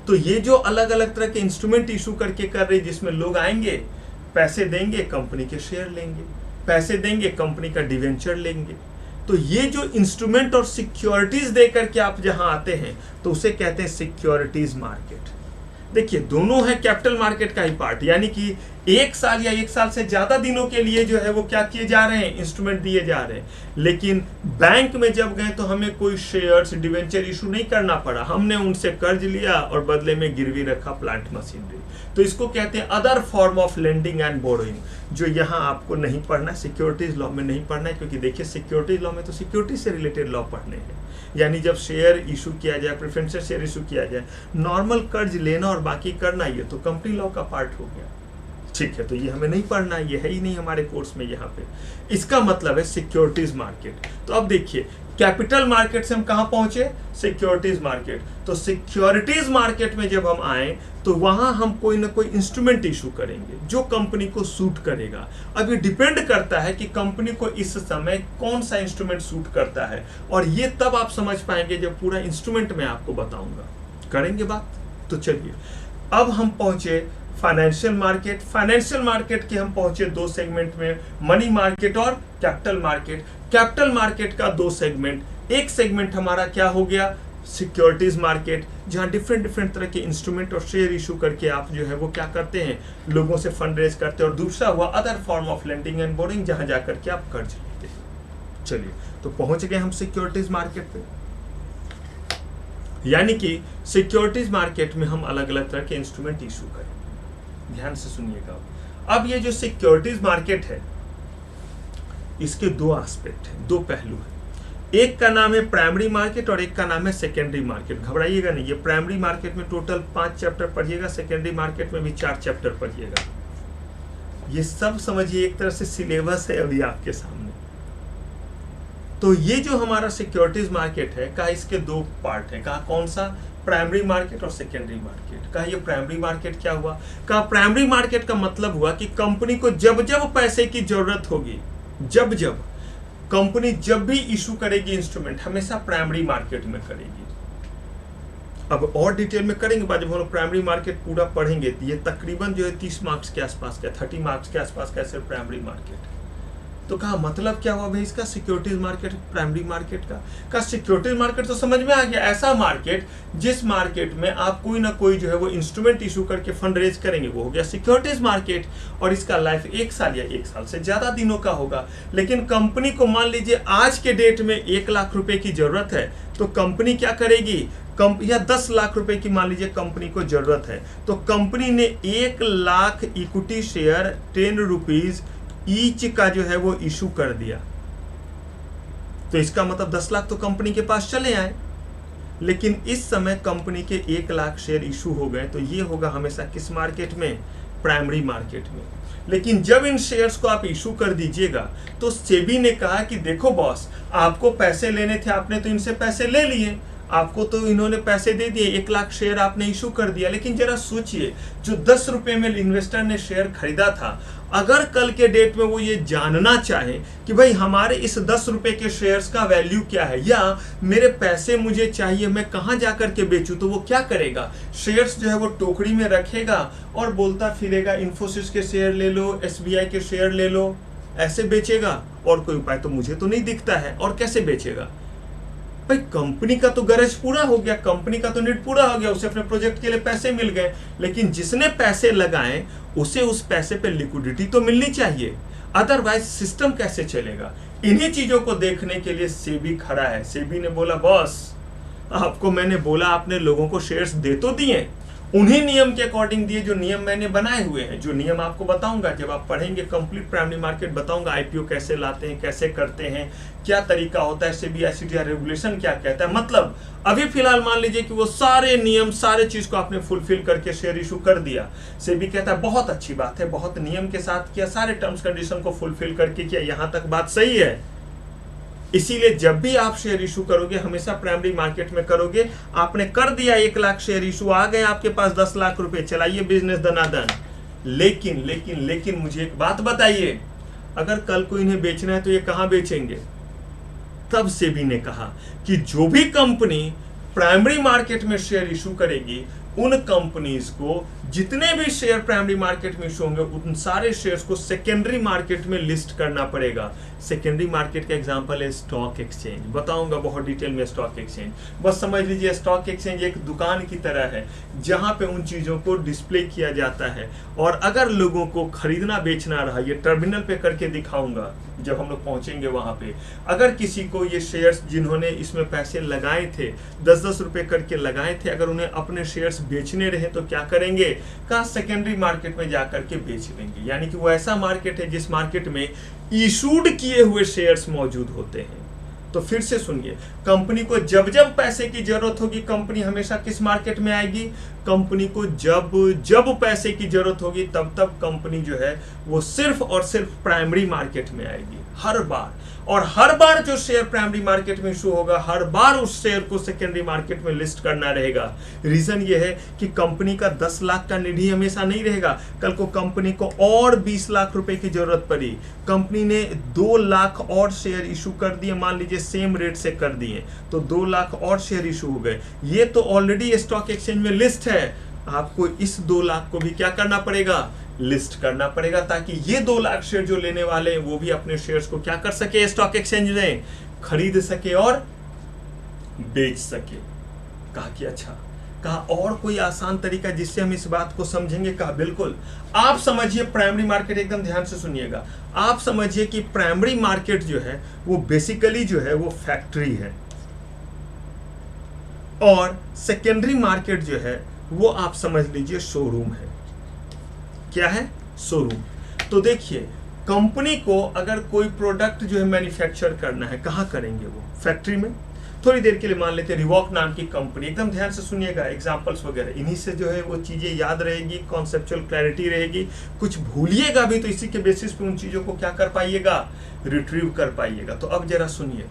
S1: तो ये जो अलग अलग तरह के इंस्ट्रूमेंट इशू करके कर रही है, जिसमें लोग आएंगे, पैसे देंगे, कंपनी के शेयर लेंगे, पैसे देंगे, कंपनी का डिवेंचर लेंगे। तो ये जो इंस्ट्रूमेंट और सिक्योरिटीज देकर के आप जहां आते हैं तो उसे कहते हैं सिक्योरिटीज मार्केट। देखिए दोनों है कैपिटल मार्केट का ही पार्ट, यानी कि 1 साल या 1 साल से ज्यादा दिनों के लिए जो है वो क्या किए जा रहे हैं? इंस्ट्रूमेंट दिए जा रहे हैं। लेकिन बैंक में जब गए तो हमें कोई शेयर्स, डिवेंचर इशू नहीं करना पड़ा, हमने उनसे कर्ज लिया और बदले में गिरवी रखा प्लांट मशीनरी। तो इसको कहते हैं other form of lending and borrowing, जो यहाँ आपको नहीं पढ़ना है, सिक्योरिटीज लॉ में नहीं पढ़ना है, क्योंकि देखिए सिक्योरिटीज लॉ में तो सिक्योरिटी से रिलेटेड लॉ पढ़ने हैं। यानी जब शेयर इशू किया जाए, प्रेफरेंशियल शेयर इशू किया जाए, नॉर्मल कर्ज लेना और बाकी करना, ये तो कंपनी लॉ का पार्ट हो गया। ठीक है, तो ये हमें नहीं पढ़ना, ये है ही नहीं हमारे कोर्स में यहाँ पे। इसका मतलब है सिक्योरिटीज मार्केट। तो अब देखिए कैपिटल मार्केट से हम कहाँ पहुंचे? Securities market. तो सिक्योरिटीज मार्केट में जब हम आए तो वहां हम कोई ना कोई इंस्ट्रूमेंट इशू करेंगे जो कंपनी को सूट करेगा। अब ये डिपेंड करता है कि कंपनी को इस समय कौन सा इंस्ट्रूमेंट सूट करता है, और ये तब आप समझ पाएंगे जब पूरा इंस्ट्रूमेंट मैं आपको बताऊंगा। करेंगे बात। तो चलिए अब हम पहुंचे फाइनेंशियल मार्केट। फाइनेंशियल मार्केट के हम पहुंचे दो सेगमेंट में, मनी मार्केट और कैपिटल मार्केट। कैपिटल मार्केट का दो सेगमेंट, एक सेगमेंट हमारा क्या हो गया, सिक्योरिटीज मार्केट, जहां डिफरेंट डिफरेंट तरह के इंस्ट्रूमेंट और शेयर इशू करके आप जो है वो क्या करते हैं, लोगों से फंड रेज करते हैं। और दूसरा हुआ other form of lending and boring, जहां जाकर के आप कर्ज लेते हैं। चलिए तो पहुंच गए हम सिक्योरिटीज मार्केट पे। यानी कि सिक्योरिटीज मार्केट में हम अलग अलग तरह के इंस्ट्रूमेंट इशू करें। ध्यान से सुनिएगा। अब ये जो सिक्योरिटीज मार्केट है, इसके दो एस्पेक्ट हैं, दो पहलू हैं। एक का नाम है प्राइमरी मार्केट और एक का नाम है सेकेंडरी मार्केट। घबराइएगा नहीं, ये प्राइमरी मार्केट में टोटल 5 चैप्टर पढ़िएगा, सेकेंडरी मार्केट में भी 4 चैप्टर पढ़िएगा। ये सब समझिए एक तरह से सिलेबस है अभी आपके सामने। तो ये जो हमारा सिक्योरिटीज मार्केट है का, इसके दो पार्ट है। कहा कौन सा, प्राइमरी मार्केट और सेकेंडरी मार्केट। कहा ये प्राइमरी मार्केट क्या हुआ, कहा प्राइमरी मार्केट का मतलब हुआ कि कंपनी को जब जब पैसे की जरूरत होगी, जब जब कंपनी जब भी इशू करेगी इंस्ट्रूमेंट, हमेशा प्राइमरी मार्केट में करेगी। अब और डिटेल में करेंगे बाद जब हम लोग प्राइमरी मार्केट पूरा पढ़ेंगे। ये तकरीबन जो है 30 मार्क्स के आसपास का, 30 मार्क्स के आसपास का सिर्फ प्राइमरी मार्केट। तो कहा मतलब क्या हुआ भाई इसका, सिक्योरिटीज मार्केट प्राइमरी मार्केट का सिक्योरिटीज मार्केट तो समझ में आ गया, ऐसा मार्केट जिस मार्केट में आप कोई ना कोई जो है वो इंस्ट्रूमेंट इशू करके फंड रेज करेंगे, वो हो गया सिक्योरिटीज मार्केट। और इसका लाइफ 1 साल या 1 साल से ज्यादा दिनों का होगा। लेकिन कंपनी को मान लीजिए आज के डेट में 1 लाख रुपए की जरूरत है, तो कंपनी क्या करेगी, या 10 लाख रुपए की मान लीजिए कंपनी को जरूरत है, तो कंपनी ने 1 lakh equity share 10 rupees each का जो है वो इशू कर दिया। तो इसका मतलब 10 लाख तो कंपनी के पास चले आए। लेकिन इस समय कंपनी के 1 लाख शेयर इशू हो गए, तो ये होगा हमेशा किस मार्केट में, प्राइमरी मार्केट में। लेकिन जब इन शेयर्स को आप इशू कर दीजिएगा, तो सेबी ने कहा कि देखो बॉस, आपको पैसे लेने थे, आपने तो इनसे पैसे ले लिए, आपको तो इन्होंने पैसे दे दिए, 1 लाख शेयर आपने इशू कर दिया। लेकिन जरा सोचिए, जो 10 रुपए में इन्वेस्टर ने शेयर खरीदा था, अगर कल के डेट में वो ये जानना चाहे कि भाई हमारे इस 10 रुपए के शेयर्स का वैल्यू क्या है, या मेरे पैसे मुझे चाहिए, मैं कहां जाकर के बेचूं, तो वो क्या करेगा, शेयर्स जो है वो टोकरी में रखेगा और बोलता फिरेगा इन्फोसिस के शेयर ले लो, एसबीआई के शेयर ले लो, ऐसे बेचेगा। और कोई उपाय तो मुझे तो नहीं दिखता है। और कैसे बेचेगा भाई, कंपनी का तो गरज पूरा हो गया, कंपनी का तो नीड पूरा हो गया, उसे अपने प्रोजेक्ट के लिए पैसे मिल गए। लेकिन जिसने पैसे लगाए उसे उस पैसे पे लिक्विडिटी तो मिलनी चाहिए, अदरवाइज सिस्टम कैसे चलेगा। इन्हीं चीजों को देखने के लिए सेबी खड़ा है। सेबी ने बोला बॉस, आपको मैंने बोला, आपने लोगों को शेयर्स दे तो दिए, उन्हीं नियम के अकॉर्डिंग दिए जो नियम मैंने बनाए हुए हैं। जो नियम आपको बताऊंगा जब आप पढ़ेंगे कंप्लीट प्राइमरी मार्केट, बताऊंगा आईपीओ कैसे लाते हैं, कैसे करते हैं, क्या तरीका होता है, सेबी आईसीटीआर रेगुलेशन क्या कहता है। मतलब अभी फिलहाल मान लीजिए कि वो सारे नियम, सारे चीज को आपने फुलफिल करके शेयर इशू कर दिया। सेबी कहता है बहुत अच्छी बात है, बहुत नियम के साथ किया, सारे टर्म्स कंडीशन को फुलफिल करके किया, यहां तक बात सही है। इसीलिए जब भी आप शेयर इशू करोगे हमेशा प्राइमरी मार्केट में करोगे। आपने कर दिया 1 लाख शेयर इशू, आ गए आपके पास 10 लाख रुपए, चलाइए बिजनेस दनादन। लेकिन लेकिन लेकिन मुझे एक बात बताइए, अगर कल को इन्हें बेचना है तो ये कहां बेचेंगे। तब सेबी ने कहा कि जो भी कंपनी प्राइमरी मार्केट में शेयर इशू करेगी, उन कंपनीज को जितने भी शेयर प्राइमरी मार्केट में इशू होंगे, उन सारे शेयर्स को सेकेंडरी मार्केट में लिस्ट करना पड़ेगा। सेकेंडरी मार्केट का एग्जांपल है स्टॉक एक्सचेंज, बताऊंगा बहुत डिटेल में स्टॉक एक्सचेंज। बस समझ लीजिए स्टॉक एक्सचेंज एक दुकान की तरह है जहां पे उन चीजों को डिस्प्ले किया जाता है। और अगर लोगों को खरीदना बेचना रहा, ये टर्मिनल पे करके दिखाऊंगा जब हम लोग पहुंचेंगे वहां पे। अगर किसी को ये शेयर्स जिन्होंने इसमें पैसे लगाए थे, 10-10 रुपए करके लगाए थे, अगर उन्हें अपने शेयर्स बेचने रहे तो क्या करेंगे, का सेकेंडरी मार्केट में जाकर के बेच लेंगे। यानी कि वो ऐसा मार्केट है जिस मार्केट में इशूड किए हुए शेयर्स मौजूद होते हैं। तो फिर से सुनिए, कंपनी को जब जब पैसे की जरूरत होगी, कंपनी हमेशा किस मार्केट में आएगी, कंपनी को जब जब पैसे की जरूरत होगी तब तब कंपनी जो है वो सिर्फ और सिर्फ प्राइमरी मार्केट में आएगी हर बार। और हर बार जो शेयर प्राइमरी मार्केट में इशू होगा हर बार उस शेयर को सेकेंडरी मार्केट में लिस्ट करना रहेगा। रीजन ये है कि कंपनी का 10 लाख का निधि हमेशा नहीं रहेगा। कल को कंपनी को और 20 लाख रुपए की जरूरत पड़ी, कंपनी ने 2 लाख और शेयर इशू कर दिए, मान लीजिए सेम रेट से कर दिए तो 2 लाख और शेयर इशू हो गए, ये तो ऑलरेडी स्टॉक एक्सचेंज में लिस्ट है। आपको इस 2 लाख को भी क्या करना पड़ेगा, लिस्ट करना पड़ेगा, ताकि ये 2 लाख शेयर जो लेने वाले हैं वो भी अपने शेयर्स को क्या कर सके, स्टॉक एक्सचेंज में खरीद सके और बेच सके। कहा कि अच्छा, कहा और कोई आसान तरीका जिससे हम इस बात को समझेंगे? कहा बिल्कुल। आप समझिए प्राइमरी मार्केट, एकदम ध्यान से सुनिएगा, आप समझिए कि प्राइमरी मार्केट जो है वो बेसिकली जो है वो फैक्ट्री है और सेकेंडरी मार्केट जो है वो आप समझ लीजिए शोरूम है। क्या है? शोरूम। तो देखिए, कंपनी को अगर कोई प्रोडक्ट जो है मैन्युफैक्चर करना है, कहाँ करेंगे वो? फैक्ट्री में। थोड़ी देर के लिए मान लेते हैं रिवॉक नाम की कंपनी, एकदम ध्यान से सुनिएगा, एग्जांपल्स वगैरह, इन्हीं से जो है वो चीजें याद रहेगी, कॉन्सेप्चुअल क्लैरिटी रहेगी। कुछ भूलिएगा भी तो इसी के बेसिस पे उन चीजों को क्या कर पाइएगा, रिट्रीव कर पाइएगा। तो अब जरा सुनिए,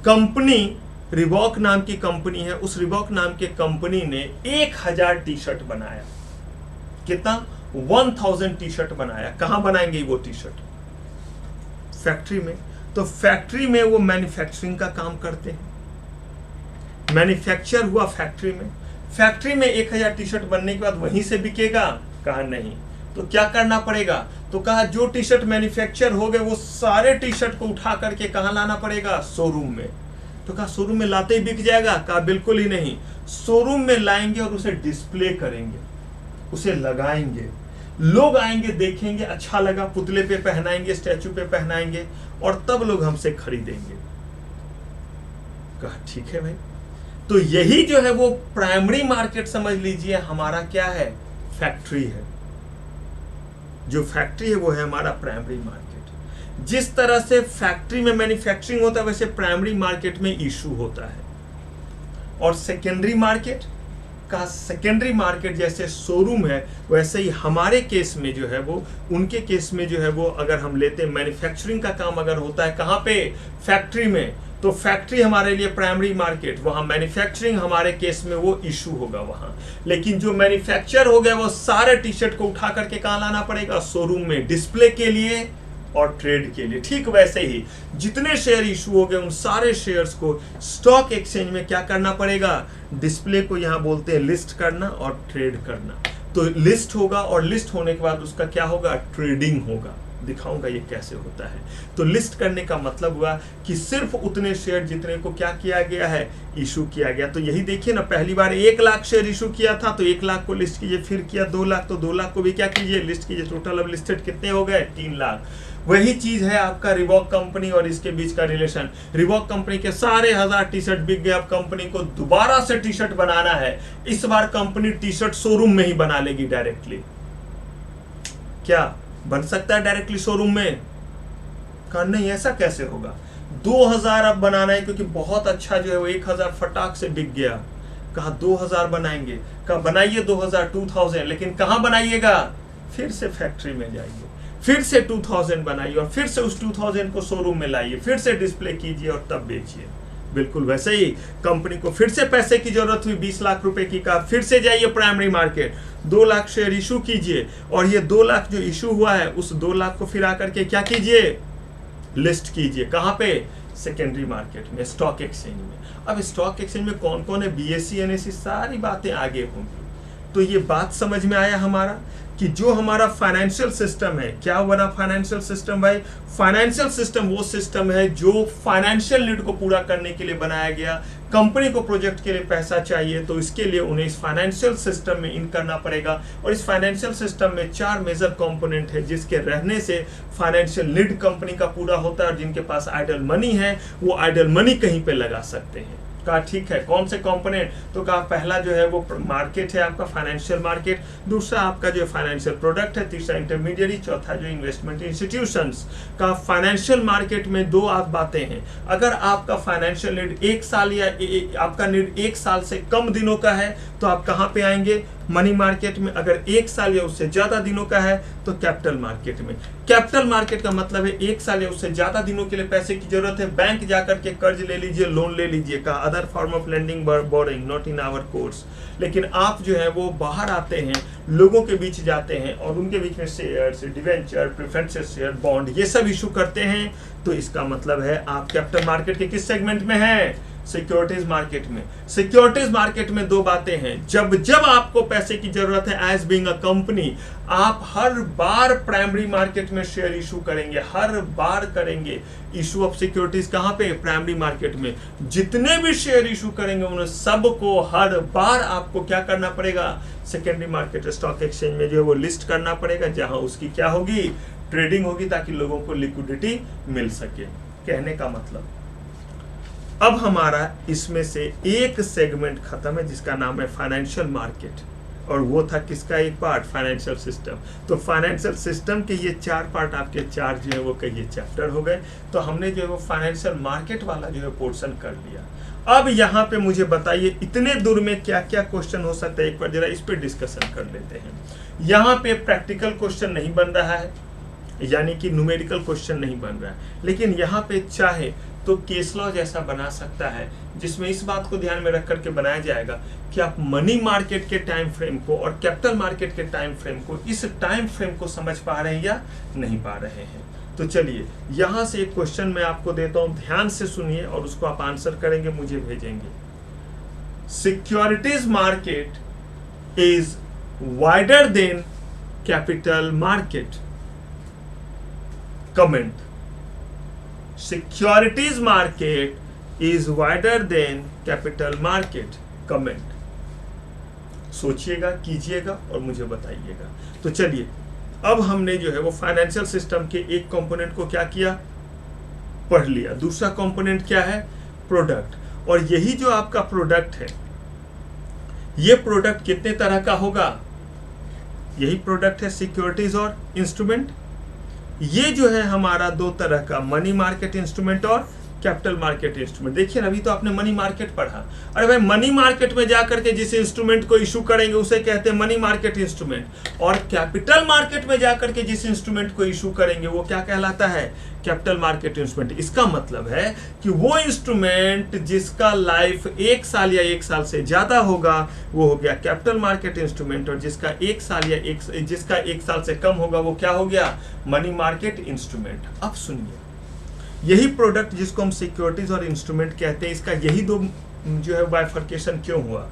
S1: कंपनी रिवॉक नाम की कंपनी है, उस रिवॉक नाम के कंपनी ने 1000 टी शर्ट बनाया। कितना? 1000 टी शर्ट बनाया। कहां बनाएंगे वो टी शर्ट? फैक्ट्री में। तो फैक्ट्री में वो मैन्युफैक्चरिंग का काम करते हैं, मैन्युफैक्चर हुआ फैक्ट्री में। फैक्ट्री में 1000 टी शर्ट बनने के बाद वहीं से बिकेगा? कहा नहीं। तो क्या करना पड़ेगा? तो कहा जो टी शर्ट मैन्युफैक्चर हो गए वो सारे टी शर्ट को उठा करके कहां लाना पड़ेगा? शोरूम में। तो कहा शोरूम में लाते ही बिक जाएगा? कहा बिल्कुल ही नहीं, शोरूम में लाएंगे और उसे डिस्प्ले करेंगे, उसे लगाएंगे, लोग आएंगे, देखेंगे, अच्छा लगा, पुतले पे पहनाएंगे, स्टैचू पे पहनाएंगे और तब लोग हमसे खरीदेंगे। कहा ठीक है भाई। तो यही जो है वो प्राइमरी मार्केट समझ लीजिए हमारा क्या है, फैक्ट्री है। जो फैक्ट्री है वो है हमारा प्राइमरी मार्केट। जिस तरह से फैक्ट्री में मैन्युफैक्चरिंग होता है वैसे प्राइमरी मार्केट में इशू होता है। और सेकेंडरी मार्केट का, सेकेंडरी मार्केट जैसे शोरूम है वैसे ही हमारे केस में जो है वो, उनके केस में जो है वो, अगर हम लेते हैं मैन्युफैक्चरिंग का काम अगर होता है कहाँ पे, फैक्ट्री में, तो फैक्ट्री हमारे लिए प्राइमरी मार्केट, वहां मैन्युफैक्चरिंग हमारे केस में वो इशू होगा वहां। लेकिन जो मैन्युफैक्चर हो गया वो सारे टी शर्ट को उठा करके कहाँ लाना पड़ेगा? शोरूम में, डिस्प्ले के लिए और ट्रेड के लिए। ठीक वैसे ही जितने शेयर इशू हो गए उन सारे शेयर्स को स्टॉक एक्सचेंज में क्या करना पड़ेगा? डिस्प्ले को यहां बोलते हैं लिस्ट करना और ट्रेड करना। तो लिस्ट होगा और लिस्ट होने के बाद उसका क्या होगा? ट्रेडिंग होगा। दिखाऊंगा ये कैसे होता है। तो लिस्ट करने का मतलब हुआ कि सिर्फ उतने शेयर जितने को क्या किया गया है, इशू किया गया। तो यही देखिए ना, पहली बार 1 लाख शेयर इशू किया था तो 1 लाख को लिस्ट कीजिए, फिर किया 2 लाख तो 2 लाख को भी क्या कीजिए, लिस्ट कीजिए। टोटल अब लिस्टेड कितने हो गए? 3 लाख। वही चीज है आपका रिवॉक कंपनी और इसके बीच का रिलेशन। रिवॉक कंपनी के सारे 1000 टी शर्ट बिक गए, अब कंपनी को दोबारा से टी शर्ट बनाना है। इस बार कंपनी टी शर्ट शोरूम में ही बना लेगी डायरेक्टली। क्या बन सकता है डायरेक्टली शोरूम में? कहा नहीं, ऐसा कैसे होगा? 2000 अब बनाना है क्योंकि बहुत अच्छा जो है वो 1000 फटाक से बिक गया। कहा 2000 बनाएंगे। कहा बनाइए 2000, लेकिन कहां बनाइएगा? फिर से फैक्ट्री में जाइए, फिर से 2000 बनाइए और फिर से उस 2000 को शोरूम में लाइए, फिर से डिस्प्ले कीजिए और तब बेचिए। बिल्कुल वैसे ही कंपनी को फिर से पैसे की जरूरत हुई 20 लाख रुपए की। कहा फिर से जाइए primary market, 2 lakh share issue कीजिए और ये 2 लाख जो इशू हुआ है उस 2 लाख को फिर आकर के क्या कीजिए? लिस्ट कीजिए। कहां पे? सेकेंडरी मार्केट में, स्टॉक एक्सचेंज में। अब स्टॉक एक्सचेंज में कौन कौन है, बीएसई, एनएसई, सारी बातें आगे होंगी। तो ये बात समझ में आया हमारा कि जो हमारा फाइनेंशियल सिस्टम है, क्या बना फाइनेंशियल सिस्टम भाई? फाइनेंशियल सिस्टम वो सिस्टम है जो फाइनेंशियल नीड को पूरा करने के लिए बनाया गया। कंपनी को प्रोजेक्ट के लिए पैसा चाहिए तो इसके लिए उन्हें इस फाइनेंशियल सिस्टम में इन करना पड़ेगा। और इस फाइनेंशियल सिस्टम में 4 मेजर कंपोनेंट है जिसके रहने से फाइनेंशियल नीड कंपनी का पूरा होता है। और जिनके पास आइडल मनी है वो आइडल मनी कहीं पे लगा सकते हैं। कहा ठीक है, कौन से कंपोनेंट? तो कहा पहला जो है वो मार्केट है आपका, फाइनेंशियल मार्केट। दूसरा आपका जो फाइनेंशियल प्रोडक्ट है। तीसरा इंटरमीडियरी। चौथा जो इन्वेस्टमेंट इंस्टीट्यूशंस का। फाइनेंशियल मार्केट में 2 बातें हैं। अगर आपका फाइनेंशियल नीड 1 साल या आपका नीड 1 साल से कम दिनों का है तो आप कहाँ पे आएंगे? मनी मार्केट में। अगर 1 साल या उससे ज्यादा दिनों का है तो कैपिटल मार्केट में। कैपिटल मार्केट का मतलब है 1 साल या उससे ज्यादा दिनों के लिए पैसे की जरूरत है, बैंक जाकर के कर्ज ले लीजिए, लोन ले लीजिए, का other form of lending borrowing not in our course. लेकिन आप जो है वो बाहर आते हैं, लोगों के बीच जाते हैं और उनके बीच में shares, debenture, preference share, bond ये सब इशू करते हैं, तो इसका मतलब है आप कैपिटल मार्केट के किस सेगमेंट में हैं? सिक्योरिटीज मार्केट में। सिक्योरिटीज मार्केट में दो बातें हैं, जब जब आपको पैसे की जरूरत है एज बीइंग अ कंपनी, आप हर बार प्राइमरी मार्केट में शेयर इशू करेंगे, हर बार करेंगे इशू ऑफ सिक्योरिटीज। कहां पे? प्राइमरी मार्केट में। जितने भी शेयर इशू करेंगे उन सबको हर बार आपको क्या करना पड़ेगा? सेकेंडरी मार्केट, स्टॉक एक्सचेंज में जो है वो लिस्ट करना पड़ेगा, जहां उसकी क्या होगी? ट्रेडिंग होगी, ताकि लोगों को लिक्विडिटी मिल सके। कहने का मतलब अब हमारा इसमें से एक सेगमेंट खत्म है जिसका नाम है फाइनेंशियल मार्केट, और वो था किसका एक पार्ट? Financial system. तो फाइनेंशियल सिस्टम के ये 4 पार्ट आपके 4 जो है वो कई चैप्टर हो गए। तो हमने जो है वो फाइनेंशियल मार्केट वाला जो है पोर्शन कर लिया। अब यहाँ पे मुझे बताइए इतने दूर में क्या क्या क्वेश्चन हो सकता है, एक बार जरा इस पे डिस्कशन कर लेते हैं। यहाँ पे प्रैक्टिकल क्वेश्चन नहीं बन रहा है, यानी कि न्यूमेरिकल क्वेश्चन नहीं बन रहा है, लेकिन यहाँ पे चाहे तो केस लॉ जैसा बना सकता है, जिसमें इस बात को ध्यान में रख करके बनाया जाएगा कि आप मनी मार्केट के टाइम फ्रेम को और कैपिटल मार्केट के टाइम फ्रेम को, इस टाइम फ्रेम को समझ पा रहे हैं या नहीं पा रहे हैं। तो चलिए यहां से एक क्वेश्चन मैं आपको देता हूं, ध्यान से सुनिए और उसको आप आंसर करेंगे, मुझे भेजेंगे। Securities market is wider than capital market. Comment. Securities market is wider than capital market. Comment. सोचिएगा, कीजिएगा और मुझे बताइएगा। तो चलिए अब हमने जो है वो फाइनेंशियल सिस्टम के एक कंपोनेंट को क्या किया? पढ़ लिया। दूसरा कंपोनेंट क्या है? प्रोडक्ट। और यही जो आपका प्रोडक्ट है, ये प्रोडक्ट कितने तरह का होगा? यही प्रोडक्ट है सिक्योरिटीज और इंस्ट्रूमेंट। ये जो है हमारा 2 तरह का, मनी मार्केट इंस्ट्रूमेंट और कैपिटल मार्केट इंस्ट्रूमेंट। देखिए अभी तो आपने मनी मार्केट पढ़ा, अरे भाई मनी मार्केट में जाकर के जिस इंस्ट्रूमेंट को इशू करेंगे उसे कहते हैं मनी मार्केट इंस्ट्रूमेंट, और कैपिटल मार्केट में जाकर के जिस इंस्ट्रूमेंट को इशू करेंगे वो क्या कहलाता है? Capital market instrument. इसका मतलब है कि वो इंस्ट्रूमेंट जिसका लाइफ 1 साल या 1 साल से ज्यादा होगा वो हो गया कैपिटल मार्केट इंस्ट्रूमेंट, और जिसका 1 साल या जिसका 1 साल से कम होगा वो क्या हो गया? Money market instrument. अब सुनिए, यही प्रोडक्ट जिसको हम सिक्योरिटीज और इंस्ट्रूमेंट कहते हैं, इसका यही 2 जो है बाइफर्केशन क्यों हुआ?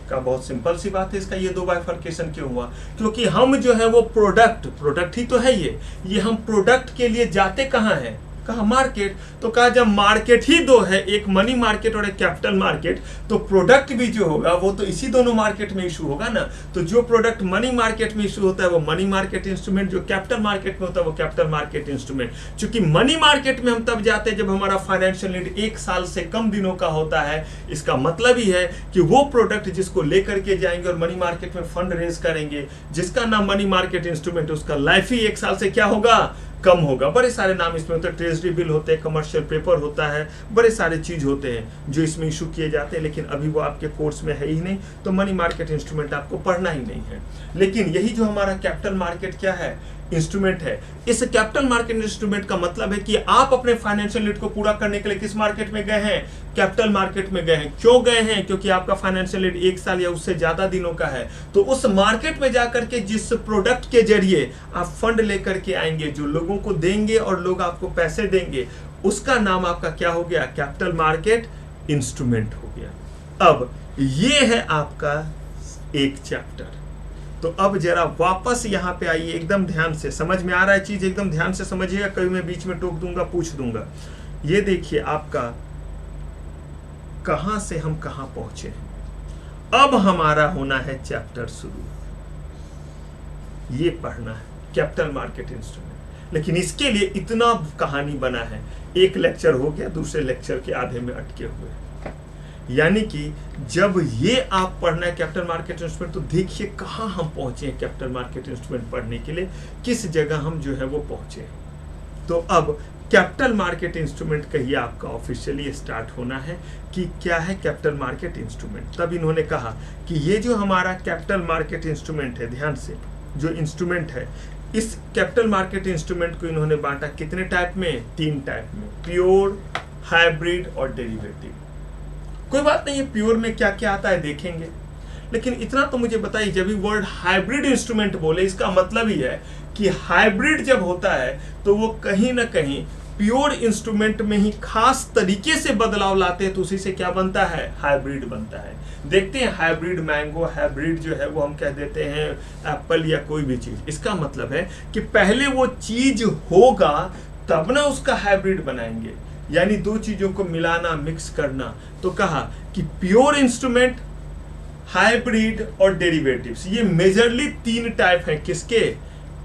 S1: का बहुत सिंपल सी बात है, इसका ये 2 बाइफर्केशन क्यों हुआ? क्योंकि हम जो है वो प्रोडक्ट ही तो है, ये हम प्रोडक्ट के लिए जाते कहाँ हैं? कहा मार्केट। तो कहा जब मार्केट ही 2 है, एक मनी मार्केट और एक कैपिटल मार्केट, तो प्रोडक्ट भी जो होगा वो तो इसी दोनों मार्केट में इशू होगा ना। तो जो प्रोडक्ट मनी मार्केट में इशू होता है वो मनी मार्केट इंस्ट्रूमेंट, जो कैपिटल मार्केट में होता है वो कैपिटल मार्केट इंस्ट्रूमेंट। क्योंकि मनी मार्केट में हम तब जाते हैं जब हमारा फाइनेंशियल नीड 1 साल से कम दिनों का होता है। इसका मतलब ही है कि वो प्रोडक्ट जिसको लेकर के जाएंगे और मनी मार्केट में फंड रेज करेंगे, जिसका नाम मनी मार्केट इंस्ट्रूमेंट, उसका लाइफ ही 1 साल से क्या होगा? कम होगा। बड़े सारे नाम इसमें होते हैं, ट्रेजरी बिल होते हैं, कमर्शियल पेपर होता है, बड़े सारे चीज होते हैं जो इसमें इशू किए जाते हैं, लेकिन अभी वो आपके कोर्स में है ही नहीं, तो मनी मार्केट इंस्ट्रूमेंट आपको पढ़ना ही नहीं है। लेकिन यही जो हमारा कैपिटल मार्केट क्या है? इंस्ट्रूमेंट है। इस कैपिटल मार्केट इंस्ट्रूमेंट का मतलब है कि आप अपने फाइनेंशियल नीड को पूरा करने के लिए किस मार्केट में गए हैं? कैपिटल मार्केट में गए हैं। क्यों गए हैं? क्योंकि आपका फाइनेंशियल नीड 1 साल या उससे ज्यादा दिनों का है। तो उस मार्केट में जाकर के जिस प्रोडक्ट के जरिए आप फंड लेकर के आएंगे, जो लोगों को देंगे और लोग आपको पैसे देंगे, उसका नाम आपका क्या हो गया? कैपिटल मार्केट इंस्ट्रूमेंट हो गया। अब ये है आपका एक चैप्टर। तो अब जरा वापस यहाँ पे आइए, एकदम ध्यान से। समझ में आ रहा है चीज? एकदम ध्यान से समझिएगा, कभी मैं बीच में टोक दूंगा, पूछ दूंगा। ये देखिए आपका कहां से हम कहां पहुंचे। अब हमारा होना है चैप्टर शुरू, ये पढ़ना है कैपिटल मार्केट इंस्ट्रूमेंट। लेकिन इसके लिए इतना कहानी बना है, एक लेक्चर हो गया, दूसरे लेक्चर के आधे में अटके हुए। यानी कि जब ये आप पढ़ना है कैपिटल मार्केट इंस्ट्रूमेंट, तो देखिए कहां हम पहुंचे हैं कैपिटल मार्केट इंस्ट्रूमेंट पढ़ने के लिए, किस जगह हम जो है वो पहुंचे। तो अब कैपिटल मार्केट इंस्ट्रूमेंट कहिए आपका ऑफिशियली स्टार्ट होना है कि क्या है कैपिटल मार्केट इंस्ट्रूमेंट। तब इन्होंने कहा कि ये जो हमारा कैपिटल मार्केट इंस्ट्रूमेंट है, ध्यान से, जो इंस्ट्रूमेंट है, इस कैपिटल मार्केट इंस्ट्रूमेंट को इन्होंने बांटा कितने टाइप में? 3 टाइप में, प्योर, हाइब्रिड और डेरिवेटिव। कोई बात नहीं है, प्योर में क्या क्या आता है देखेंगे, लेकिन इतना तो मुझे बताइए, जब भी वर्ड हाइब्रिड इंस्ट्रूमेंट बोले इसका मतलब ही है कि हाइब्रिड जब होता है तो वो कहीं ना कहीं प्योर इंस्ट्रूमेंट में ही खास तरीके से बदलाव लाते हैं, तो उसी से क्या बनता है? हाइब्रिड बनता है। देखते हैं हाइब्रिड मैंगो, हाइब्रिड जो है वो हम कह देते हैं एप्पल या कोई भी चीज। इसका मतलब है कि पहले वो चीज होगा तब ना उसका हाइब्रिड बनाएंगे, यानी 2 चीजों को मिलाना, मिक्स करना। तो कहा कि प्योर इंस्ट्रूमेंट, हाइब्रिड और डेरिवेटिव्स, ये मेजरली 3 टाइप हैं किसके?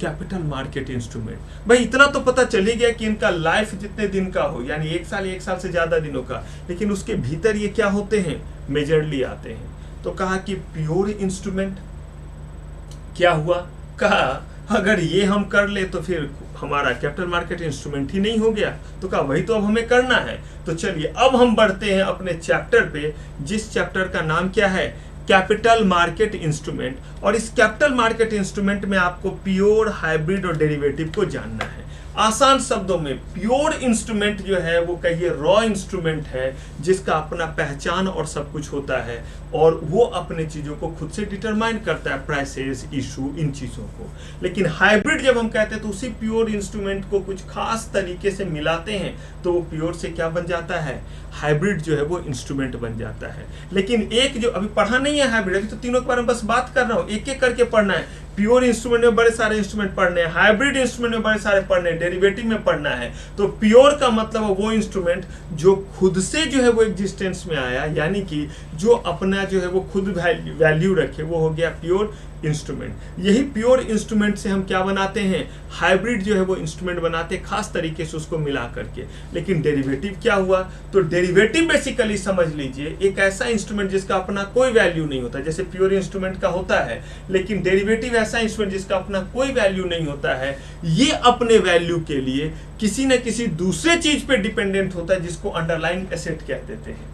S1: Capital market instrument. भाई इतना तो पता चल ही गया कि इनका लाइफ जितने दिन का हो, यानी 1 साल, 1 साल से ज्यादा दिनों का, लेकिन उसके भीतर ये क्या होते हैं? मेजरली आते हैं। तो कहा कि प्योर इंस्ट्रूमेंट क्या हुआ? कहा अगर ये हम कर ले तो फिर हमारा कैपिटल मार्केट इंस्ट्रूमेंट ही नहीं हो गया। तो कहा वही तो अब हमें करना है। तो चलिए अब हम बढ़ते हैं अपने चैप्टर पे, जिस चैप्टर का नाम क्या है? Capital market instrument. और इस कैपिटल मार्केट इंस्ट्रूमेंट में आपको प्योर, हाइब्रिड और डेरिवेटिव को जानना है। आसान शब्दों में प्योर इंस्ट्रूमेंट जो है वो कहिए रॉ इंस्ट्रूमेंट है, जिसका अपना पहचान और सब कुछ होता है, और वो अपने चीजों को खुद से डिटरमाइन करता है, प्राइसेस, इशू, इन चीजों को। लेकिन हाइब्रिड जब हम कहते हैं तो उसी प्योर इंस्ट्रूमेंट को कुछ खास तरीके से मिलाते हैं, तो वो प्योर से क्या बन जाता है? हाइब्रिड जो है वो इंस्ट्रूमेंट बन जाता है। लेकिन एक जो अभी पढ़ा नहीं है हाइब्रिड, अभी तो तीनों के बारे में बस बात कर रहा हूं, एक एक करके पढ़ना है। प्योर इंस्ट्रूमेंट में बड़े सारे इंस्ट्रूमेंट पढ़ने हैं, हाइब्रिड इंस्ट्रूमेंट में बड़े सारे पढ़ने हैं, डेरिवेटिव में पढ़ना है। तो प्योर का मतलब है वो इंस्ट्रूमेंट जो खुद से जो है वो एग्जिस्टेंस में आया, यानी कि जो अपना जो है वो खुद वैल्यू रखे, वो हो गया प्योर इंस्ट्रूमेंट। यही प्योर इंस्ट्रूमेंट से हम क्या बनाते हैं? हाइब्रिड जो है वो इंस्ट्रूमेंट बनाते हैं, खास तरीके से उसको मिला करके। लेकिन डेरिवेटिव क्या हुआ? तो डेरिवेटिव बेसिकली समझ लीजिए एक ऐसा इंस्ट्रूमेंट जिसका अपना कोई वैल्यू नहीं होता, जैसे प्योर इंस्ट्रूमेंट का होता है, लेकिन डेरिवेटिव ऐसा इंस्ट्रूमेंट जिसका अपना कोई वैल्यू नहीं होता है। ये अपने वैल्यू के लिए किसी न किसी दूसरे चीज पे डिपेंडेंट होता है, जिसको अंडरलाइंग एसेट कह देते हैं।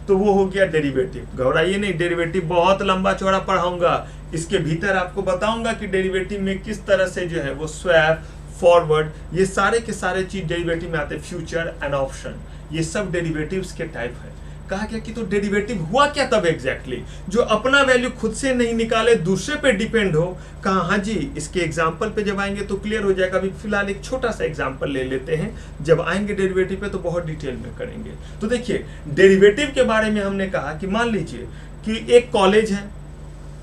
S1: तो वो हो गया डेरिवेटिव। घबराइए नहीं, डेरिवेटिव बहुत लंबा चौड़ा पढ़ाऊंगा, इसके भीतर आपको बताऊंगा कि डेरिवेटिव में किस तरह से जो है वो स्वैप, फॉरवर्ड, ये सारे के सारे चीज डेरिवेटिव में आते हैं, फ्यूचर एंड ऑप्शन, ये सब डेरिवेटिव्स के टाइप है। कहा क्या कि तो डेरिवेटिव हुआ क्या तब एग्जैक्टली? जो अपना वैल्यू खुद से नहीं निकाले, दूसरे पे डिपेंड हो। कहा हाँ जी, इसके एग्जांपल पे जब आएंगे तो क्लियर हो जाएगा। अभी फिलहाल एक छोटा सा एग्जांपल ले लेते हैं, जब आएंगे डेरिवेटिव पे तो बहुत डिटेल में करेंगे। तो देखिए डेरिवेटिव के बारे में हमने कहा कि मान लीजिए कि एक कॉलेज है,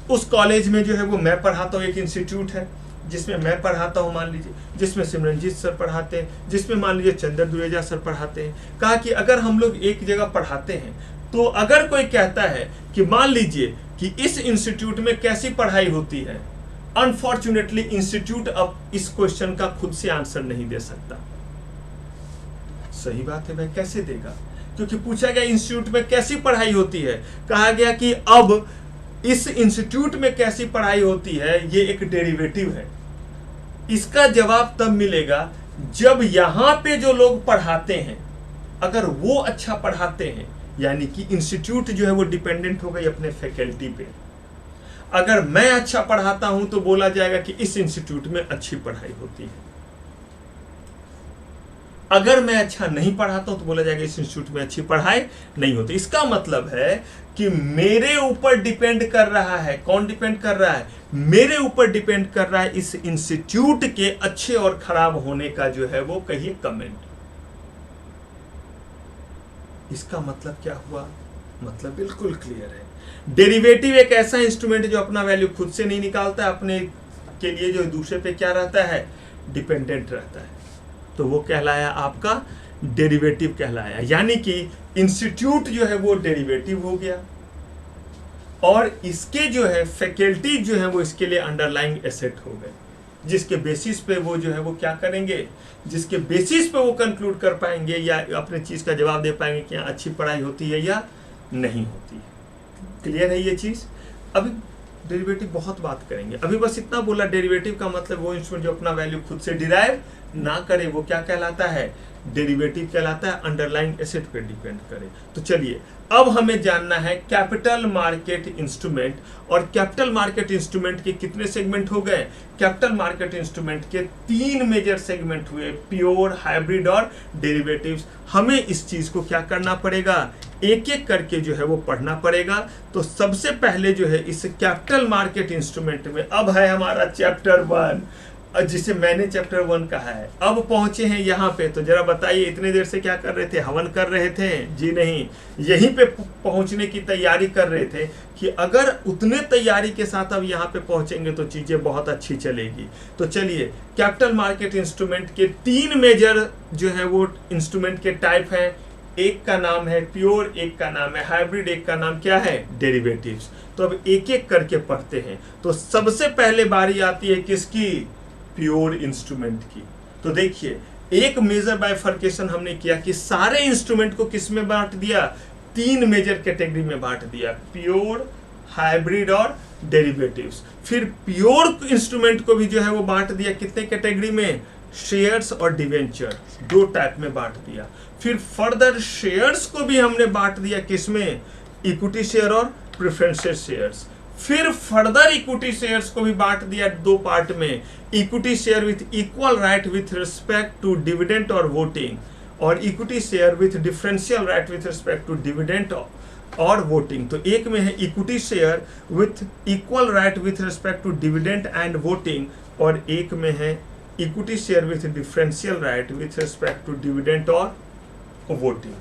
S1: उस कॉलेज में जो है वो मैं पढ़ाता हूँ, एक इंस्टीट्यूट है जिसमें मैं पढ़ाता हूं, मान लीजिए, जिसमें सिमरनजीत सर पढ़ाते हैं, जिसमें मान लीजिए चंद्र दुरेजा सर पढ़ाते हैं। कहा कि अगर हम लोग एक जगह पढ़ाते हैं, तो अगर कोई कहता है कि मान लीजिए कि इस इंस्टीट्यूट में कैसी पढ़ाई होती है, अनफॉर्चुनेटली इंस्टीट्यूट अब इस क्वेश्चन का खुद से आंसर नहीं दे सकता। सही बात है भाई, कैसे देगा? क्योंकि पूछा गया इंस्टीट्यूट में कैसी पढ़ाई होती है, कहा गया कि अब इस इंस्टीट्यूट में कैसी पढ़ाई होती है, ये एक डेरिवेटिव है। इसका जवाब तब मिलेगा जब यहां पे जो लोग पढ़ाते हैं, अगर वो अच्छा पढ़ाते हैं, यानी कि इंस्टीट्यूट जो है वो डिपेंडेंट हो गई अपने फैकल्टी पे। अगर मैं अच्छा पढ़ाता हूं तो बोला जाएगा कि इस इंस्टीट्यूट में अच्छी पढ़ाई होती है। अगर मैं अच्छा नहीं पढ़ाता हूं तो बोला जाएगा इस इंस्टीट्यूट में अच्छी पढ़ाई नहीं होती। इसका मतलब है कि मेरे ऊपर डिपेंड कर रहा है। कौन डिपेंड कर रहा है? मेरे ऊपर डिपेंड कर रहा है इस इंस्टीट्यूट के अच्छे और खराब होने का जो है वो कहिए कमेंट। इसका मतलब क्या हुआ? मतलब बिल्कुल क्लियर है। डेरिवेटिव एक ऐसा इंस्ट्रूमेंट जो अपना वैल्यू खुद से नहीं निकालता है, अपने के लिए जो दूसरे पे क्या रहता है? डिपेंडेंट रहता है। तो वो कहलाया आपका डेरिवेटिव कहलाया, यानी कि इंस्टीट्यूट जो है वो डेरिवेटिव हो गया, और इसके जो है फैकल्टी जो है वो इसके लिए अंडरलाइंग एसेट हो गए, जिसके बेसिस पे वो जो है वो क्या करेंगे, जिसके बेसिस पे वो कंक्लूड कर पाएंगे या अपने चीज का जवाब दे पाएंगे कि अच्छी पढ़ाई होती है या नहीं होती है। क्लियर है ये चीज? अभी डेरिवेटिव बहुत बात करेंगे, अभी बस इतना बोला, डेरिवेटिव का मतलब वो इंस्ट्रूमेंट जो अपना वैल्यू खुद से डिराइव ना करे, वो क्या कहलाता है? डेरिवेटिव कहलाता है, अंडरलाइंग एसेट पे डिपेंड करे। तो चलिए अब हमें जानना है कैपिटल मार्केट इंस्ट्रूमेंट, और कैपिटल मार्केट इंस्ट्रूमेंट के कितने सेगमेंट हो गए? कैपिटल मार्केट इंस्ट्रूमेंट के 3 मेजर सेगमेंट हुए, प्योर, हाइब्रिड और डेरिवेटिव्स। हमें इस चीज को क्या करना पड़ेगा, एक एक करके जो है वो पढ़ना पड़ेगा। तो सबसे पहले जो है इस कैपिटल मार्केट इंस्ट्रूमेंट में अब है हमारा चैप्टर 1, जिसे मैंने चैप्टर 1 कहा है। अब पहुंचे हैं यहाँ पे, तो जरा बताइए इतने देर से क्या कर रहे थे, हवन कर रहे थे? जी नहीं, यहीं पे पहुंचने की तैयारी कर रहे थे कि अगर उतने तैयारी के साथ अब यहाँ पे पहुंचेंगे तो चीजें बहुत अच्छी चलेगी। तो चलिए, कैपिटल मार्केट इंस्ट्रूमेंट के 3 मेजर जो है वो इंस्ट्रूमेंट के टाइप हैं। एक का नाम है प्योर, एक का नाम है हाइब्रिड, एक का नाम क्या है, डेरिवेटिव्स। तो अब एक एक करके पढ़ते हैं। तो सबसे पहले बारी आती है किसकी, प्योर इंस्ट्रूमेंट की। तो देखिए, एक मेजर बाइफर्केशन हमने किया कि सारे इंस्ट्रूमेंट को किस में बांट दिया, 3 मेजर कैटेगरी में बांट दिया, प्योर, हाइब्रिड और डेरिवेटिव्स। फिर प्योर इंस्ट्रूमेंट को भी जो है वो बांट दिया कितने कैटेगरी में, शेयर्स और डिवेंचर, 2 टाइप में बांट दिया। फिर फर्दर शेयर्स को भी हमने बांट दिया किसमें, इक्विटी शेयर और प्रेफरेंशियल शेयर्स। फिर फर्दर इक्विटी शेयर्स को भी बांट दिया 2 पार्ट में, equity share with equal right with respect to dividend और वोटिंग, और equity share with differential right with respect to dividend और वोटिंग। तो एक में है equity share with equal right with respect to dividend and voting, और एक में है equity share with differential right with respect to dividend और वोटिंग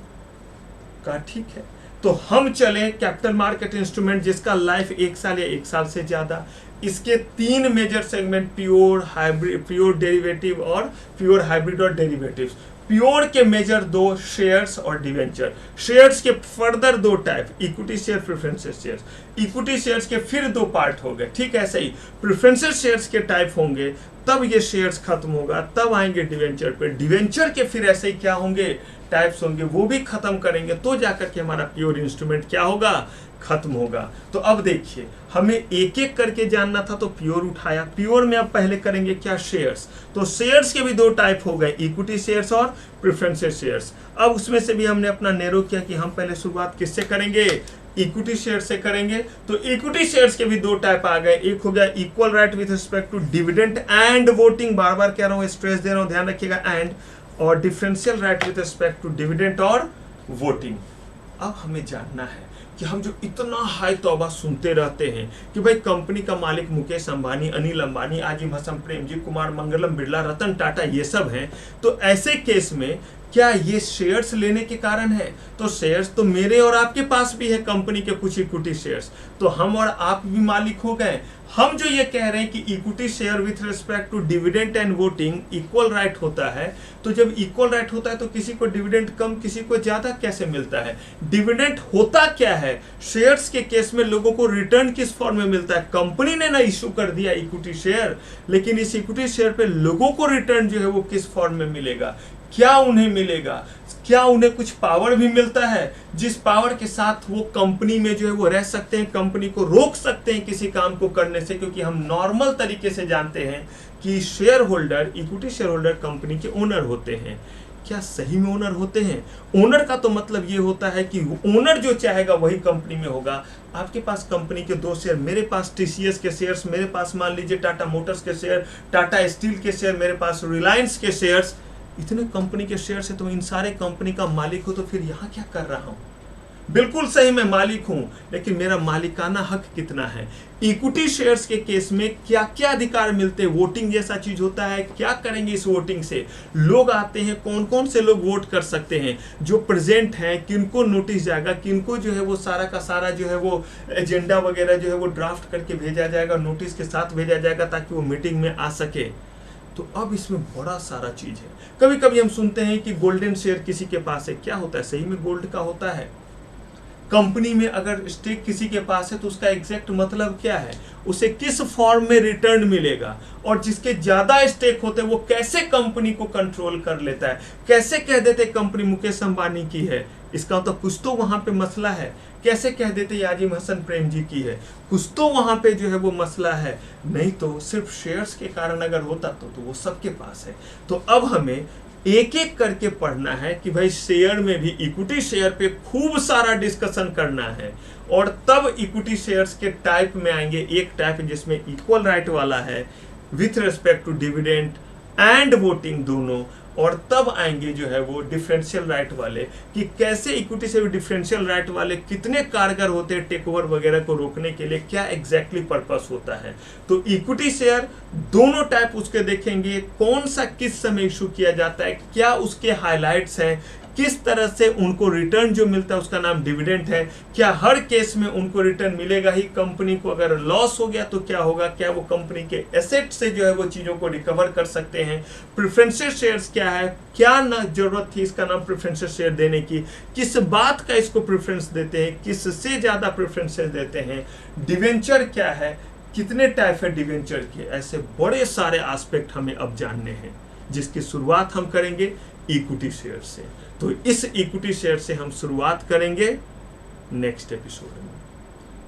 S1: का। ठीक है, तो हम चले कैपिटल मार्केट इंस्ट्रूमेंट जिसका लाइफ 1 साल या 1 साल से ज्यादा। इसके 3 major segment, pure, hybrid, pure derivative और प्योर हाइब्रिड और डेरिवेटिव्स। प्योर के मेजर 2, शेयर्स और डिवेंचर। शेयर्स के further 2 type, equity share, preferential shares. Equity shares के फिर 2 पार्ट हो गए। ठीक है, ऐसे ही प्रेफरेंशियल शेयर्स के टाइप होंगे, तब ये शेयर्स खत्म होगा, तब आएंगे डिवेंचर पे। डिवेंचर के फिर ऐसे ही क्या होंगे, टाइप्स होंगे, वो भी खत्म करेंगे, तो जाकर के हमारा प्योर इंस्ट्रूमेंट क्या होगा, खत्म होगा। तो अब देखिए, हमें एक एक करके जानना था, तो प्योर उठाया। प्योर में अब पहले करेंगे क्या, शेयर्स। तो शेयर्स के भी 2 टाइप हो गए, इक्विटी शेयर्स और प्रेफरेंशियल शेयर्स। अब उसमें से भी हमने अपना नैरो किया कि हम पहले शुरुआत किससे करेंगे, इक्विटी शेयर से करेंगे। तो इक्विटी शेयर्स के भी 2 टाइप आ गए, एक हो गया equal right with respect to dividend and voting, बार बार कह रहा हूं, स्ट्रेस दे रहा हूं, ध्यान रखिएगा, एंड, और differential right with respect to dividend और वोटिंग। अब हमें जानना है कि हम जो इतना हाई तौबा सुनते रहते हैं कि भाई कंपनी का मालिक मुकेश अंबानी, अनिल अंबानी, आजिम हसन प्रेमजी, कुमार मंगलम बिरला, रतन टाटा, ये सब हैं, तो ऐसे केस में क्या ये शेयर्स लेने के कारण है? तो शेयर्स तो मेरे और आपके पास भी है, कंपनी के कुछ इक्विटी शेयर्स, तो हम और आप भी मालिक हो गए। हम जो ये कह रहे हैं कि equity share with respect to dividend and voting equal right होता है, तो जब इक्वल राइट होता है तो किसी को डिविडेंड कम, किसी को ज्यादा कैसे मिलता है? डिविडेंड होता क्या है? शेयर्स के केस में लोगों को रिटर्न किस फॉर्म में मिलता है? कंपनी ने ना इश्यू कर दिया इक्विटी शेयर, लेकिन इस इक्विटी शेयर पे लोगों को रिटर्न जो है वो किस फॉर्म में मिलेगा? क्या उन्हें मिलेगा? क्या उन्हें कुछ पावर भी मिलता है, जिस पावर के साथ वो कंपनी में जो है वो रह सकते हैं, कंपनी को रोक सकते हैं किसी काम को करने से? क्योंकि हम नॉर्मल तरीके से जानते हैं कि share holder, equity share holder company के ओनर होते हैं। क्या सही में ओनर होते हैं? ओनर का तो मतलब ये होता है कि ओनर जो चाहेगा वही कंपनी में होगा। आपके पास कंपनी के 2 शेयर, मेरे पास टीसीएस के शेयर्स, मेरे पास मान लीजिए टाटा मोटर्स के शेयर, टाटा स्टील के शेयर, मेरे पास रिलायंस के शेयर्स, इतने कंपनी के शेयर से तो इन सारे कंपनी का मालिक हो, तो फिर यहाँ क्या कर रहा हूं? बिल्कुल सही, मैं मालिक हूं, लेकिन मेरा मालिकाना हक कितना है? इक्विटी शेयर्स के केस में क्या क्या अधिकार मिलते हैं? वोटिंग जैसा चीज होता है, क्या करेंगे इस वोटिंग से? लोग आते हैं, कौन कौन से लोग वोट कर सकते हैं? जो प्रेजेंट हैं, किनको नोटिस जाएगा, किनको जो है वो सारा का सारा जो है वो एजेंडा वगैरह जो है वो ड्राफ्ट करके भेजा जाएगा, नोटिस के साथ भेजा जाएगा, ताकि वो मीटिंग में आ सके। तो अब इसमें बड़ा सारा चीज है। कभी कभी हम सुनते हैं कि गोल्डन शेयर किसी के पास है, क्या होता है? सही में गोल्ड का होता है? कंपनी में अगर स्टेक किसी के पास है तो उसका एग्जैक्ट मतलब क्या है? उसे किस फॉर्म में रिटर्न मिलेगा? और जिसके ज्यादा स्टेक होते हैं वो कैसे कंपनी को कंट्रोल कर लेता है? कैसे कह देते कंपनी मुकेश अंबानी की है? इसका तो कुछ तो वहां पे मसला है। कैसे कह देते आजिम हसन प्रेम जी की है? कुछ तो वहां पे जो है वो मसला है। नहीं तो सिर्फ शेयर्स के कारण अगर होता तो वो सबके पास है। तो अब हमें एक एक करके पढ़ना है कि भाई शेयर में भी इक्विटी शेयर पे खूब सारा डिस्कशन करना है, और तब इक्विटी शेयर्स के टाइप में आएंगे। एक टाइप जिसमें इक्वल राइट वाला है with respect to dividend and voting दोनों, और तब आएंगे जो है वो डिफरेंशियल राइट वाले कि कैसे इक्विटी से भी डिफरेंशियल राइट वाले कितने कारगर होते हैं टेक ओवर वगैरह को रोकने के लिए, क्या एग्जैक्टली पर्पस होता है। तो इक्विटी शेयर दोनों टाइप उसके देखेंगे, कौन सा किस समय इशू किया जाता है, क्या उसके हाईलाइट्स हैं, किस तरह से उनको रिटर्न जो मिलता है उसका नाम डिविडेंड है, क्या हर केस में उनको रिटर्न मिलेगा ही, कंपनी को अगर लॉस हो गया तो क्या होगा, क्या वो कंपनी के एसेट से जो है वो चीजों को रिकवर कर सकते हैं, प्रेफरेंशियल शेयर्स क्या है, क्या ना जरूरत थी इसका नाम प्रेफरेंशियल शेयर देने की, किस बात का इसको प्रेफरेंस देते हैं, किससे ज्यादा प्रेफरेंसेस देते हैं, डिवेंचर क्या है, कितने टाइप है डिवेंचर के, ऐसे बड़े सारे एस्पेक्ट हमें अब जानने हैं, जिसकी शुरुआत हम करेंगे इक्विटी शेयर से। तो इस इक्विटी शेयर से हम शुरुआत करेंगे नेक्स्ट एपिसोड में।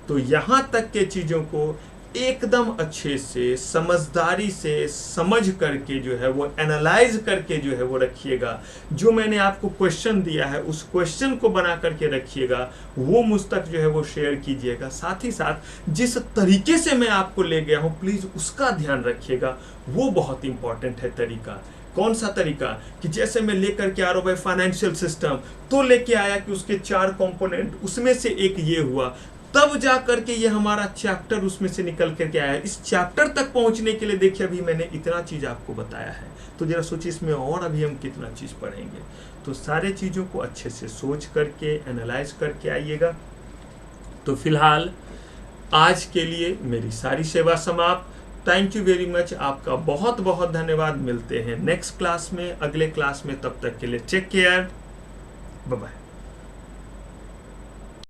S1: तो यहां तक के चीजों को एकदम अच्छे से समझदारी से समझ करके जो है वो एनालाइज करके जो है वो रखिएगा। जो मैंने आपको क्वेश्चन दिया है उस क्वेश्चन को बना करके रखिएगा, वो मुझ तक जो है वो शेयर कीजिएगा। साथ ही साथ जिस तरीके से मैं आपको ले गया हूं प्लीज उसका ध्यान रखिएगा, वो बहुत इंपॉर्टेंट है तरीका। कौन सा तरीका कि जैसे मैं लेकर के आ रहा हूं भाई फाइनेंशियल सिस्टम, तो लेके आया कि उसके 4 कंपोनेंट, उसमें से एक ये हुआ, तब जा करके ये हमारा चैप्टर उसमें से निकल करके आया। इस चैप्टर तक पहुंचने के लिए देखिए अभी मैंने इतना चीज आपको बताया है, तो जरा सोचिए इसमें और अभी हम कितना चीज पढ़ेंगे। तो सारे चीजों को अच्छे से सोच करके एनालाइज करके आइएगा। तो फिलहाल आज के लिए मेरी सारी सेवा समाप्त। थैंक यू वेरी मच, आपका बहुत बहुत धन्यवाद। मिलते हैं नेक्स्ट क्लास में, अगले क्लास में, तब तक के लिए टेक केयर, बाय बाय।